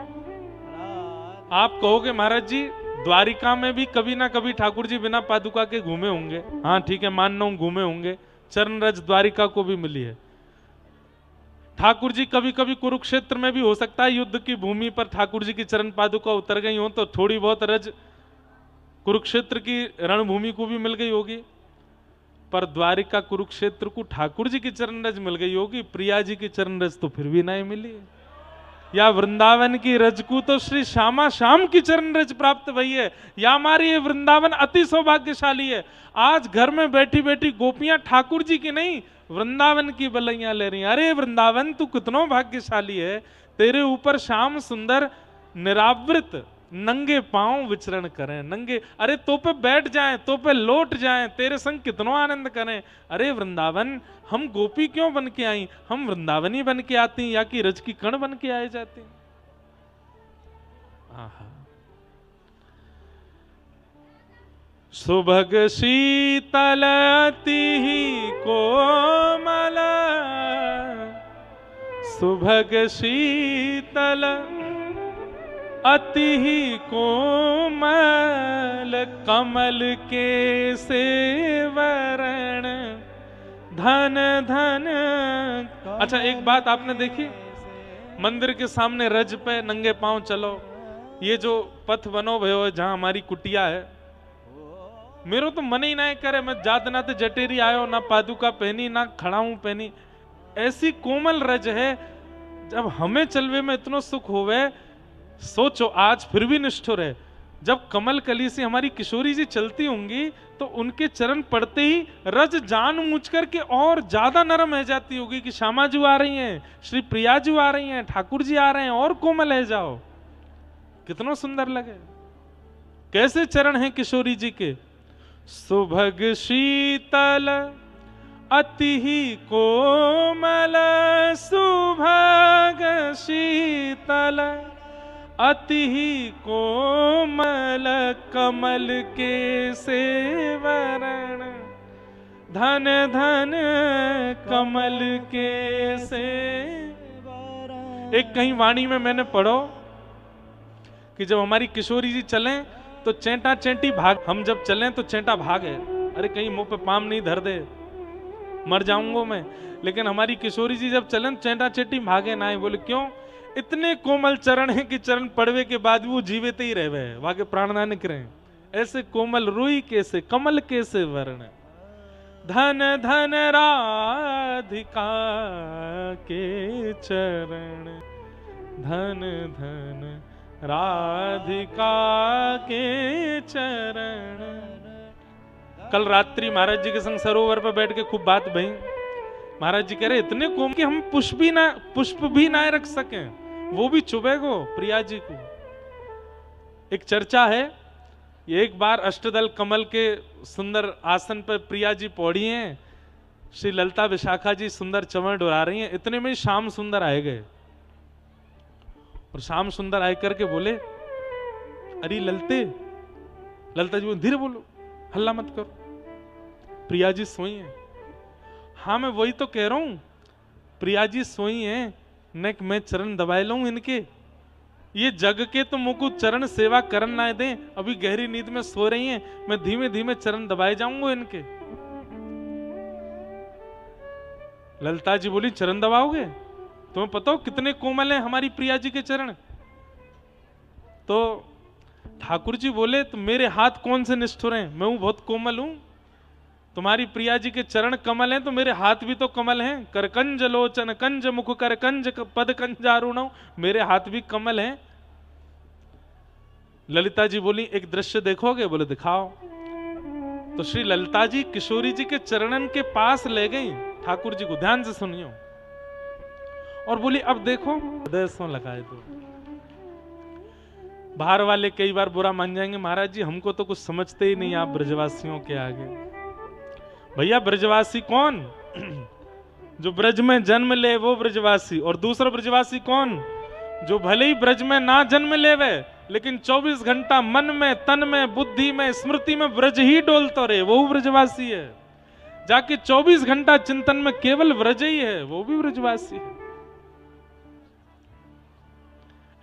आप कहोगे महाराज जी द्वारिका में भी कभी ना कभी ठाकुर जी बिना पादुका के घूमे होंगे। हाँ ठीक है, मान लो घूमे होंगे, चरण रज द्वारिका को भी मिली है। ठाकुर जी कभी कभी कुरुक्षेत्र में भी हो सकता है युद्ध की भूमि पर ठाकुर जी की चरण पादुका उतर गई हो, तो थोड़ी बहुत रज कुरुक्षेत्र की रणभूमि को भी मिल गई होगी। पर द्वारिका कुरुक्षेत्र को ठाकुर जी की चरण रज मिल गई होगी, प्रिया जी की चरण रज तो फिर भी नहीं मिली। या वृंदावन की रज को तो श्री श्यामा श्याम की चरण रज प्राप्त भई है। या हमारी ये वृंदावन अति सौभाग्यशाली है। आज घर में बैठी बैठी गोपियां ठाकुर जी की नहीं वृंदावन की बलैया ले रही हैं। अरे वृंदावन तू कितनो भाग्यशाली है, तेरे ऊपर श्याम सुंदर निरावृत नंगे पांव विचरण करें, नंगे, अरे तो पे बैठ जाएं, तो पे लौट जाएं, तेरे संग कितनो आनंद करें। अरे वृंदावन, हम गोपी क्यों बन के आई, हम वृंदावनी बन के आती या कि रज की कण बन के आए जाती। आहा। सुभग शीतल अति कोमल, सुभग शीतल अति कोमल, कमल के सेवरण धन धन। अच्छा एक बात आपने देखी, मंदिर के सामने रज पे नंगे पांव चलो, ये जो पथ बनो भयो है जहां हमारी कुटिया है, मेरो तो मन ही ना करे, मैं जात ना तो जटेरी आयो, ना पादुका पहनी, ना खड़ाऊ पहनी, ऐसी कोमल रज है। जब हमें चलवे में इतना सुख होवे, सोचो आज फिर भी निष्ठुर है, जब कमल कली से हमारी किशोरी जी चलती होंगी तो उनके चरण पड़ते ही रज जान मुझ करके और ज्यादा नरम है जाती होगी कि श्यामा जी आ रही हैं, श्री प्रिया जी आ रही हैं, ठाकुर जी आ रहे हैं, और कोमल है जाओ, कितना सुंदर लगे। कैसे चरण हैं किशोरी जी के, सुभग शीतल अति कोमल, सुभग शीतल अति कोमल, कमल के सेवरण धन धन, कमल के सेवरण। एक कहीं वाणी में मैंने पढ़ो कि जब हमारी किशोरी जी चलें तो चेंटा चेंटी भाग, हम जब चलें तो चेंटा भागे, अरे कहीं मुंह पे पाम नहीं धर दे, मर जाऊंगा मैं। लेकिन हमारी किशोरी जी जब चलन चेंटा चेंटी भागे ना है। बोले क्यों, इतने कोमल चरण है कि चरण पड़वे के बाद भी वो जीवित ही रहे, वहां के प्राण ना निकले। ऐसे कोमल रुई कैसे, कमल कैसे वर्ण, धन धन राधिका के चरण, धन धन राधिका के चरण। कल रात्रि महाराज जी के संग सरोवर पर बैठ के खूब बात भई। महाराज जी कह रहे इतने कोमल कि हम पुष्प भी ना रख सके, वो भी चुभेगो प्रिया जी को। एक चर्चा है, एक बार अष्टदल कमल के सुंदर आसन पर प्रिया जी पौड़ी हैं, श्री ललिता विशाखा जी सुंदर चमर डोरा रही हैं, इतने में श्याम सुंदर आए गए और श्याम सुंदर आए करके बोले, अरे ललते, ललिता जी बोले धीरे बोलो, हल्ला मत करो, प्रिया जी सोई हैं। हाँ मैं वही तो कह रहा हूं, प्रिया जी सोई हैं, न मैं चरण दबाए लूं इनके, ये जग के तो मुझको चरण सेवा करन ना दें, अभी गहरी नींद में सो रही हैं, मैं धीमे धीमे चरण दबाए जाऊंगा इनके। ललिता जी बोली चरण दबाओगे, तुम्हें पता हो कितने कोमल हैं हमारी प्रिया जी के चरण। तो ठाकुर जी बोले तो मेरे हाथ कौन से निष्ठुर हैं, मैं हूं बहुत कोमल हूं, तुम्हारी प्रिया जी के चरण कमल हैं तो मेरे हाथ भी तो कमल हैं, करकंज लोचन कंज मुख करकंज पद कंजारुण, मेरे हाथ भी कमल हैं। ललिता जी बोली एक दृश्य देखोगे, बोले दिखाओ। तो श्री ललिता जी किशोरी जी के चरणन के पास ले गई ठाकुर जी को, ध्यान से सुनियो, और बोली अब देखो, हृदय सो लगाए तो। बाहर वाले कई बार बुरा मान जाएंगे, महाराज जी हमको तो कुछ समझते ही नहीं आप ब्रजवासियों के आगे। भैया ब्रजवासी कौन, जो ब्रज में जन्म ले वो ब्रजवासी, और दूसरा ब्रजवासी कौन, जो भले ही ब्रज में ना जन्म लेवे लेकिन 24 घंटा मन में तन में बुद्धि में स्मृति में ब्रज ही डोलता रहे, वो ब्रजवासी है। जाके 24 घंटा चिंतन में केवल ब्रज ही है, वो भी ब्रजवासी है।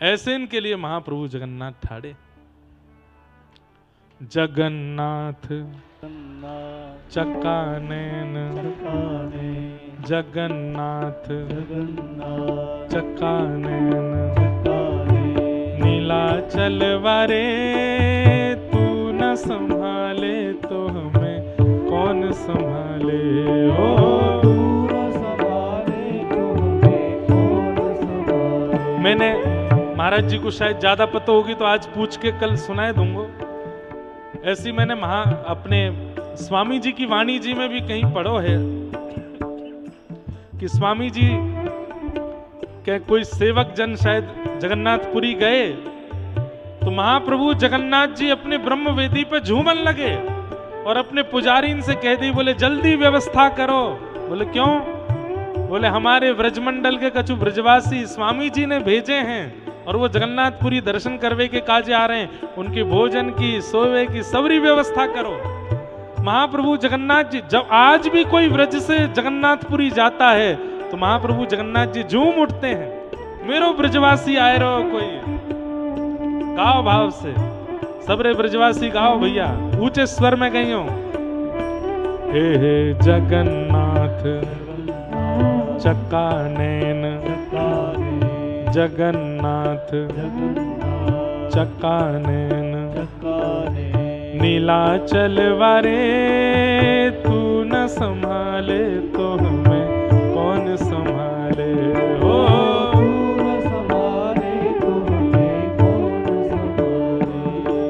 ऐसे इनके लिए महाप्रभु जगन्नाथ ठाड़े। जगन्नाथ चकानैन, जगन्नाथ चकानैन, नीलाचल वारे तू न संभाले तो हमें कौन संभाले, ओ तू न संभाले तो हमें कौन संभाले। मैंने महाराज जी को शायद ज्यादा पता होगी तो आज पूछ के कल सुनाए दूंगा। ऐसी मैंने अपने स्वामी जी की वाणी जी में भी कहीं पढ़ो है कि स्वामी जी के कोई सेवक जन शायद जगन्नाथपुरी गए तो महाप्रभु जगन्नाथ जी अपने ब्रह्म वेदी पर झूमन लगे और अपने पुजारी से कह दी, बोले जल्दी व्यवस्था करो। बोले क्यों? बोले हमारे ब्रजमंडल के कछु ब्रजवासी स्वामी जी ने भेजे हैं और वो जगन्नाथपुरी दर्शन करवे के काज आ रहे हैं, उनके भोजन की, सोवे की, सबरी व्यवस्था करो। महाप्रभु जगन्नाथ जी जब आज भी कोई ब्रज से जगन्नाथपुरी जाता है तो महाप्रभु जगन्नाथ जी झूम उठते हैं, मेरो ब्रजवासी आए रहो। कोई गाओ भाव से, सबरे ब्रजवासी गाओ भैया, ऊंचे स्वर में गई हो। हे जगन्नाथ चक्का नैन, जगन्नाथ चक्का नैन, नीलाचल वारे तू न संभाले तो हमें कौन संभाले।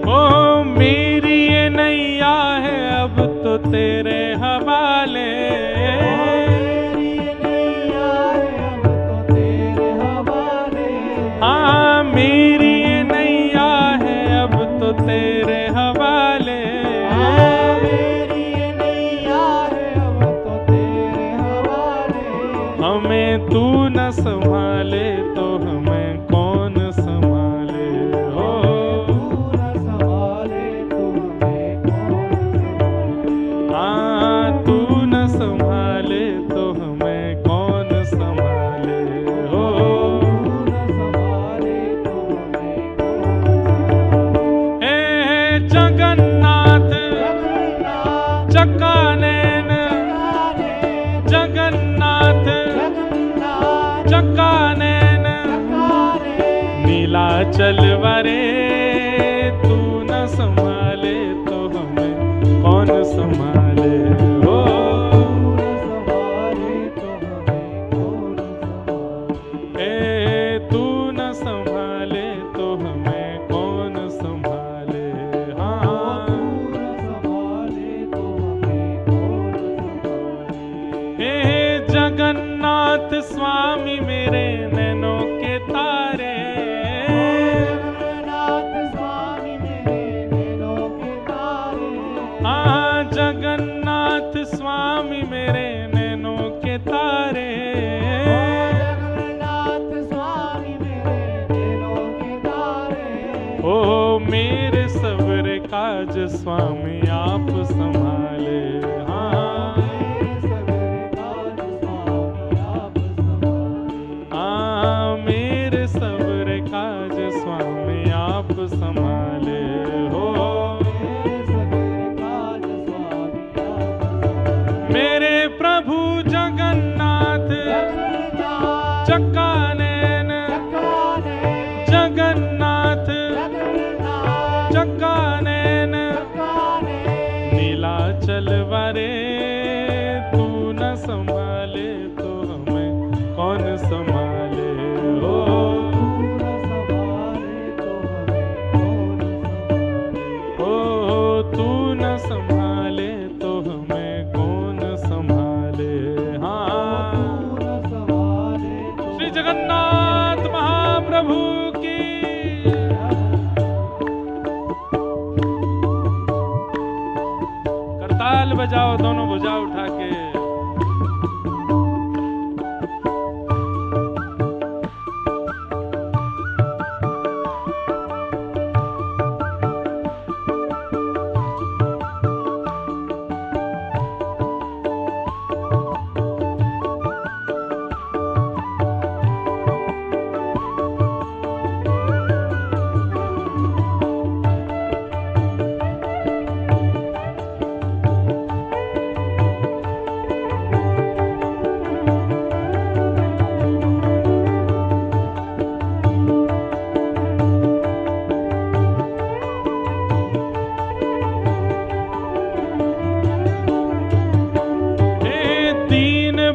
हो मेरी ये नैया है अब तो तेरे हवाले। हाँ मेरी ये नैया है अब तो तेरे हवाले। हमें तू न संभाले तो हमें कौन संभाले। हो हाँ तू न संभाले तो हमें कौन संभाले। हो हे जगन्नाथ चक्का नैन, जगन्नाथ चक्का नैन, नीलाचल वारे तू न संभाले तो हमें कौन संभाले। हो तू न संभाले तो हमें कौन संभाले। हाँ हे जगन्नाथ स्वामी मेरे नैनों के तारे। हाँ जगन्नाथ स्वामी मेरे नैनों के तारे। ओ मेरे सब्र काज स्वामी आप संभाले। हाँ हाँ मेरे सब्र काज स्वामी आप संभाले। हो मेरे प्रभु जगन्नाथ चक्का नैन, जगन्नाथ चक्का नैन, नीलाचल वारे तू न संभाले तो हमें कौन संभाले। हो तू न संभाले तो हमें कौन संभाले। हाँ श्री जगन्नाथ महाप्रभु की। करताल बजाओ दोनों भुजा उठा के।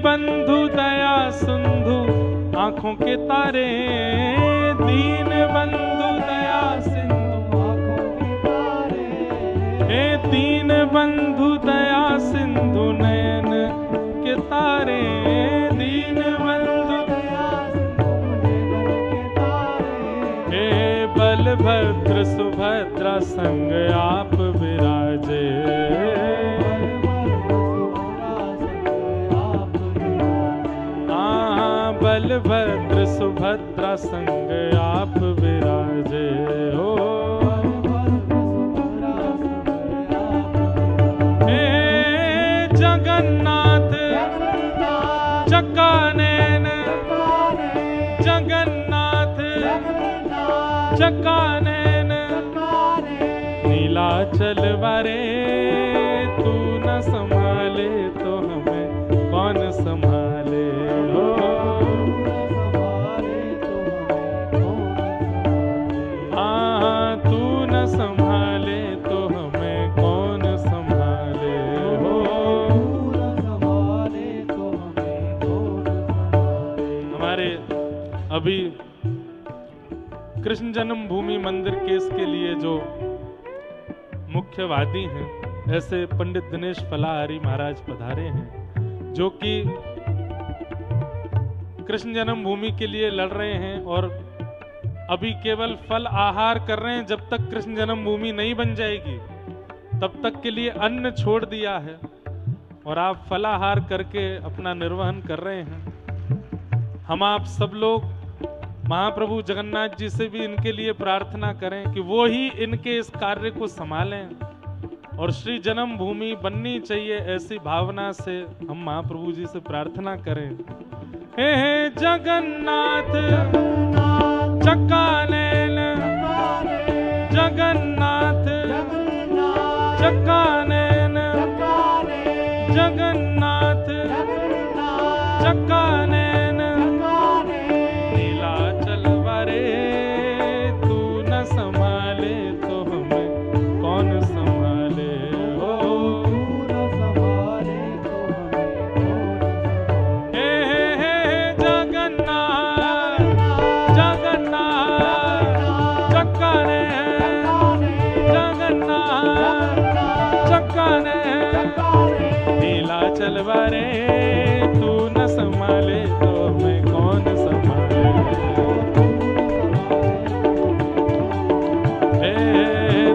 बंधु दया सिंधु आंखों के तारे, दीन बंधु दया सिंधु आंखों के तारे। हे दीन बंधु दया सिंधु नयन के तारे, दीन बलभद्र सुभद्रा संग आप विराजे। बलभद्र सुभद्रा संग आप विराजे हो। हे जगन्नाथ चक्कानैन, जगन्नाथ चक्कानैन, नीलाचल वारे तू न संभाले तो हमें कौन संभाले हो। संभाले तो हमें कौन संभाले हो। हमारे अभी कृष्ण जन्मभूमि मंदिर केस के लिए जो मुख्य वादी हैं, ऐसे पंडित दिनेश फलाहारी महाराज पधारे हैं, जो कि कृष्ण जन्मभूमि के लिए लड़ रहे हैं और अभी केवल फल आहार कर रहे हैं। जब तक कृष्ण जन्मभूमि नहीं बन जाएगी तब तक के लिए अन्न छोड़ दिया है और आप फलाहार करके अपना निर्वहन कर रहे हैं। हम आप सब लोग महाप्रभु जगन्नाथ जी से भी इनके लिए प्रार्थना करें कि वो ही इनके इस कार्य को संभालें और श्री जन्मभूमि बननी चाहिए, ऐसी भावना से हम महाप्रभु जी से प्रार्थना करें। हे जगन्नाथ चक्कानैन, जगन्नाथ चक्कानैन, जगन्नाथ चक्कानैन, नीलाचल वारे तू न संभाले तो हमें कौन संभाले हो। हे जगन्नाथ जगन्नाथ चक्कानैन, जगन्नाथ चक्कानैन, नीलाचल वारे तू न संभाले तो हमें कौन संभाले।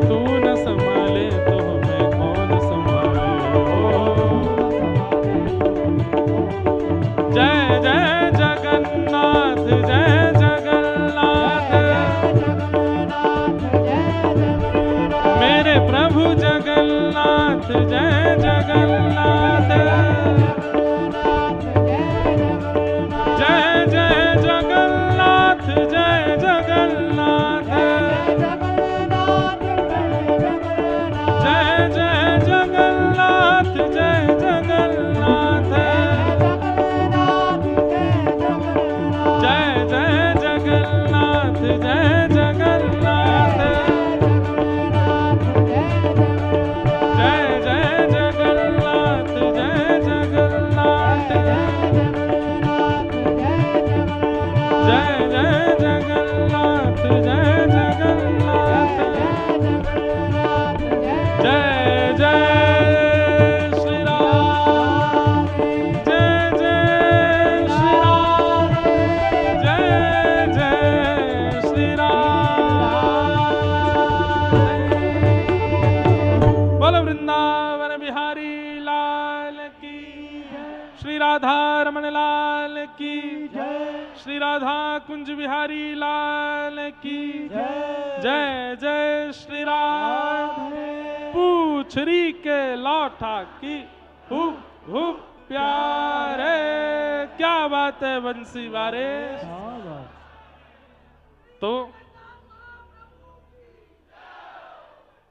तू न संभाले तो हमें कौन संभाले हो। जय जय जगन्नाथ, जय जगन्नाथ, मेरे प्रभु जगन्नाथ, जय जगन्नाथ, जय जय जगन्नाथ, जय जगन्नाथ, जय जय जगन्नाथ, जय जगन्नाथ, जय जय जगन्नाथ, जय जगन्नाथ, जय जय जगन्नाथ, जय जगन्नाथ, जय जय जगन्नाथ, जय जगन्नाथ, जय जय श्री राम, जय जय श्री राम, जय जय श्री राम। बोलो वृंदावन बिहारी लाल की, श्री राधा रमन लाल की, श्री राधा कुंज बिहारी लाल की, जय जय श्री राम। पूछरी के लौटा की हुप हुप प्यारे, क्या बात है बंसी वारे। तो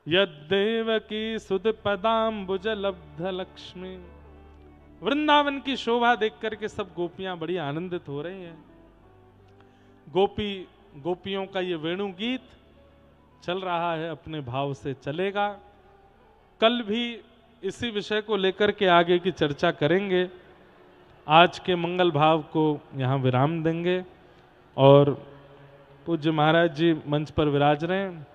यद्देवकी सुध पदाम्बुज लब्ध लक्ष्मी, वृंदावन की शोभा देख करके सब गोपियां बड़ी आनंदित हो रही हैं। गोपियों का ये वेणु गीत चल रहा है, अपने भाव से चलेगा। कल भी इसी विषय को लेकर के आगे की चर्चा करेंगे। आज के मंगल भाव को यहाँ विराम देंगे और पूज्य महाराज जी मंच पर विराज रहे हैं।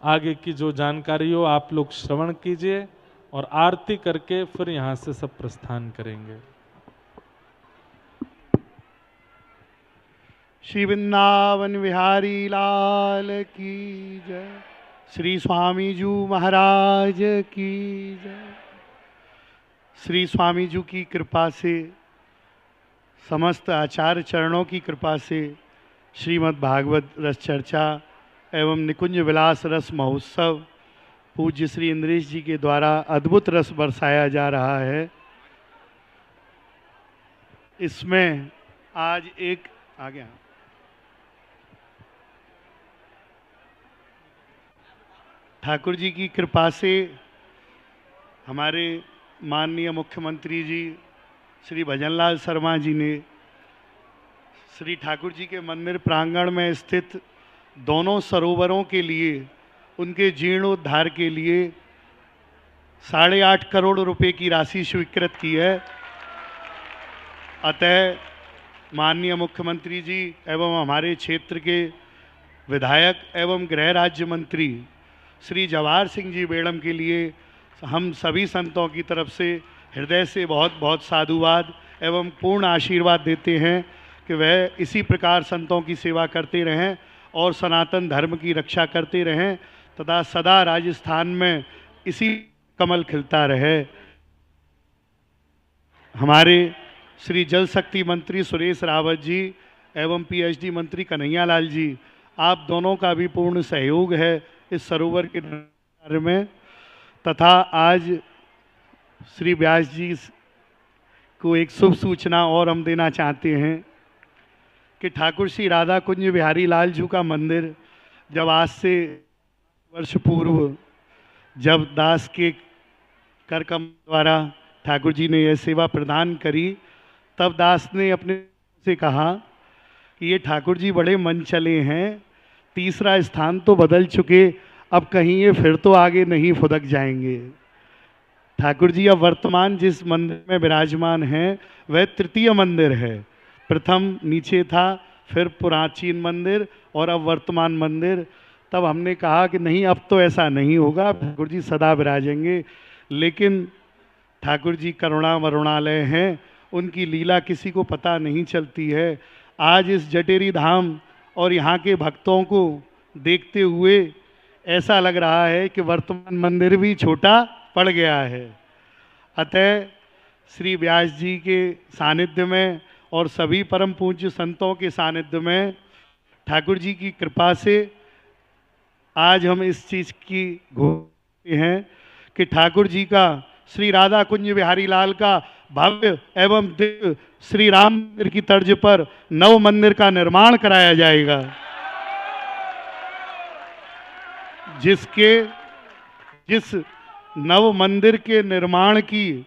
आगे की जो जानकारी हो आप लोग श्रवण कीजिए और आरती करके फिर यहाँ से सब प्रस्थान करेंगे। श्री वृंदावन बिहारी लाल की जय। श्री स्वामी जी महाराज की जय। श्री स्वामी जी की कृपा से, समस्त आचार्य चरणों की कृपा से श्रीमद् भागवत रस चर्चा एवं निकुंज विलास रस महोत्सव पूज्य श्री इंद्रेश जी के द्वारा अद्भुत रस बरसाया जा रहा है। इसमें आज एक आ गया ठाकुर जी की कृपा से हमारे माननीय मुख्यमंत्री जी श्री भजनलाल शर्मा जी ने श्री ठाकुर जी के मंदिर प्रांगण में स्थित दोनों सरोवरों के लिए, उनके जीर्णोद्धार के लिए 8.5 करोड़ रुपए की राशि स्वीकृत की है। अतः माननीय मुख्यमंत्री जी एवं हमारे क्षेत्र के विधायक एवं गृह राज्य मंत्री श्री जवाहर सिंह जी बेड़म के लिए हम सभी संतों की तरफ से हृदय से बहुत बहुत साधुवाद एवं पूर्ण आशीर्वाद देते हैं कि वह इसी प्रकार संतों की सेवा करते रहें और सनातन धर्म की रक्षा करते रहें तथा सदा राजस्थान में इसी कमल खिलता रहे। हमारे श्री जल शक्ति मंत्री सुरेश रावत जी एवं पीएचडी मंत्री कन्हैया लाल जी, आप दोनों का भी पूर्ण सहयोग है इस सरोवर के निर्माण में। तथा आज श्री व्यास जी को एक शुभ सूचना और हम देना चाहते हैं कि ठाकुर श्री राधा कुंज बिहारी लाल जी का मंदिर जब आज से वर्ष पूर्व जब दास के करकम द्वारा ठाकुर जी ने यह सेवा प्रदान करी, तब दास ने अपने से कहा कि ये ठाकुर जी बड़े मन चले हैं, तीसरा स्थान तो बदल चुके, अब कहीं ये फिर तो आगे नहीं फुदक जाएंगे। ठाकुर जी अब वर्तमान जिस मंदिर में विराजमान हैं वह तृतीय मंदिर है। प्रथम नीचे था, फिर प्राचीन मंदिर और अब वर्तमान मंदिर। तब हमने कहा कि नहीं, अब तो ऐसा नहीं होगा, ठाकुर जी सदा विराजेंगे। लेकिन ठाकुर जी करुणा वरुणालय हैं, उनकी लीला किसी को पता नहीं चलती है। आज इस जटेरी धाम और यहाँ के भक्तों को देखते हुए ऐसा लग रहा है कि वर्तमान मंदिर भी छोटा पड़ गया है। अतः श्री व्यास जी के सानिध्य में और सभी परम पूज्य संतों के सानिध्य में ठाकुर जी की कृपा से आज हम इस चीज़ की घोषणा हैं कि ठाकुर जी का श्री राधा कुंज बिहारी लाल का भव्य एवं दिव्य श्री राम मंदिर की तर्ज पर नव मंदिर का निर्माण कराया जाएगा, जिस नव मंदिर के निर्माण की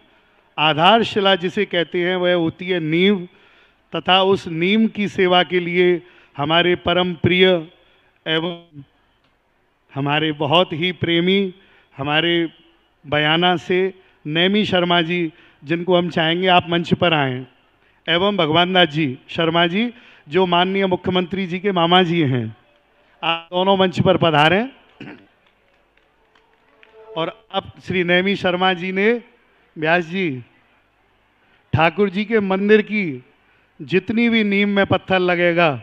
आधारशिला जिसे कहते हैं वह होती है नींव। तथा उस नींव की सेवा के लिए हमारे परम प्रिय एवं हमारे बहुत ही प्रेमी हमारे बयाना से नैमी शर्मा जी, जिनको हम चाहेंगे आप मंच पर आएं, एवं भगवान दास जी शर्मा जी जो माननीय मुख्यमंत्री जी के मामा जी हैं, आप दोनों मंच पर पधारें। और अब श्री नैमी शर्मा जी ने व्यास जी ठाकुर जी के मंदिर की जितनी भी नींव में पत्थर लगेगा,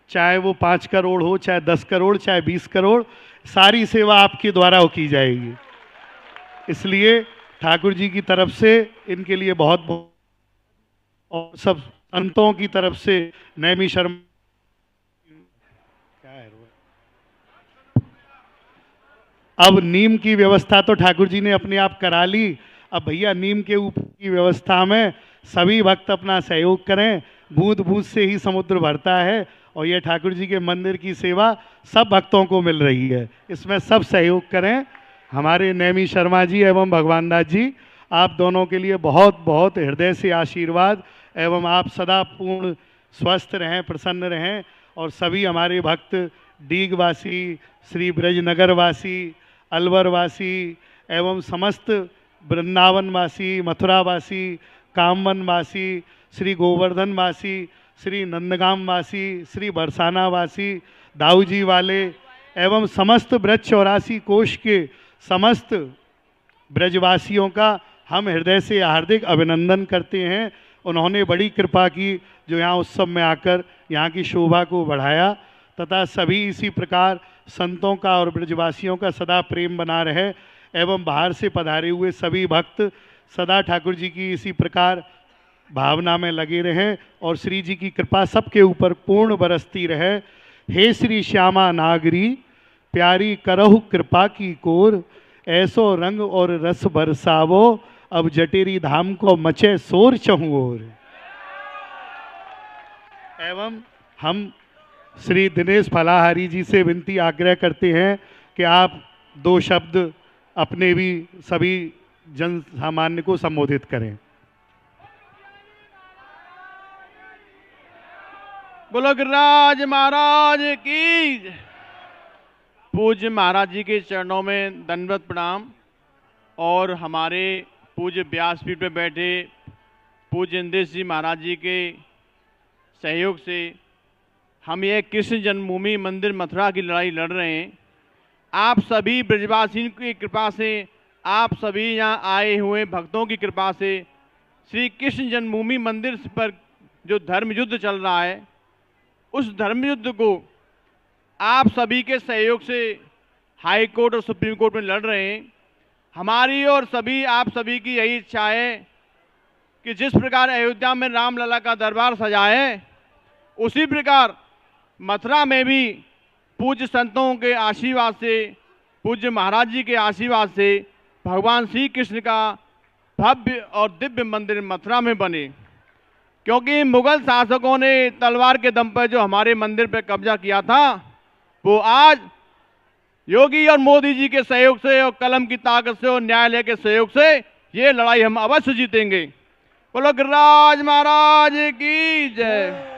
चाहे वो 5 करोड़ हो, चाहे 10 करोड़, चाहे 20 करोड़, सारी सेवा आपके द्वारा की जाएगी। इसलिए ठाकुर जी की तरफ से इनके लिए बहुत बहुत और सब संतों की तरफ से नैमी शर्मा क्या है अब नीम की व्यवस्था तो ठाकुर जी ने अपने आप करा ली। अब भैया नीम के ऊपर की व्यवस्था में सभी भक्त अपना सहयोग करें। बूंद बूंद से ही समुद्र भरता है और यह ठाकुर जी के मंदिर की सेवा सब भक्तों को मिल रही है, इसमें सब सहयोग करें। हमारे नैमी शर्मा जी एवं भगवान दास जी, आप दोनों के लिए बहुत बहुत हृदय से आशीर्वाद एवं आप सदा पूर्ण स्वस्थ रहें, प्रसन्न रहें। और सभी हमारे भक्त डीगवासी, श्री ब्रजनगर वासी, अलवर वासी एवं समस्त वृंदावन वासी, मथुरा वासी, कामवन वासी, श्री गोवर्धन वासी, श्री नंदगाम वासी, श्री बरसाना वासी, दाऊजी वाले एवं समस्त ब्रज 84 कोश के समस्त ब्रजवासियों का हम हृदय से हार्दिक अभिनंदन करते हैं। उन्होंने बड़ी कृपा की, जो यहाँ उत्सव में आकर यहाँ की शोभा को बढ़ाया, तथा सभी इसी प्रकार संतों का और ब्रजवासियों का सदा प्रेम बना रहे एवं बाहर से पधारे हुए सभी भक्त सदा ठाकुर जी की इसी प्रकार भावना में लगे रहें और श्री जी की कृपा सबके ऊपर पूर्ण बरसती रहे। हे श्री श्यामा नागरी प्यारी करहु कृपा की कोर, ऐसो रंग और रस बरसावो अब जटेरी धाम को मचे शोर चहुं ओर। एवं हम श्री दिनेश फलाहारी जी से विनती आग्रह करते हैं कि आप 2 शब्द अपने भी सभी जन सामान्य को संबोधित करें। बोलो गिरिराज महाराज की। पूज्य महाराज जी के चरणों में दंडवत प्रणाम। और हमारे पूज्य व्यासपीठ पे बैठे पूज्य इंद्रेश जी महाराज जी के सहयोग से हम ये कृष्ण जन्मभूमि मंदिर मथुरा की लड़ाई लड़ रहे हैं। आप सभी ब्रजवासियों की कृपा से, आप सभी यहाँ आए हुए भक्तों की कृपा से श्री कृष्ण जन्मभूमि मंदिर पर जो धर्म युद्ध चल रहा है, उस धर्म युद्ध को आप सभी के सहयोग से हाई कोर्ट और सुप्रीम कोर्ट में लड़ रहे हैं। हमारी और सभी आप सभी की यही इच्छा है कि जिस प्रकार अयोध्या में रामलला का दरबार सजा है, उसी प्रकार मथुरा में भी पूज्य संतों के आशीर्वाद से, पूज्य महाराज जी के आशीर्वाद से भगवान श्री कृष्ण का भव्य और दिव्य मंदिर मथुरा में बने। क्योंकि मुगल शासकों ने तलवार के दम पर जो हमारे मंदिर पर कब्जा किया था, वो आज योगी और मोदी जी के सहयोग से और कलम की ताकत से और न्यायालय के सहयोग से ये लड़ाई हम अवश्य जीतेंगे। बोलो गिरिराज महाराज की जय।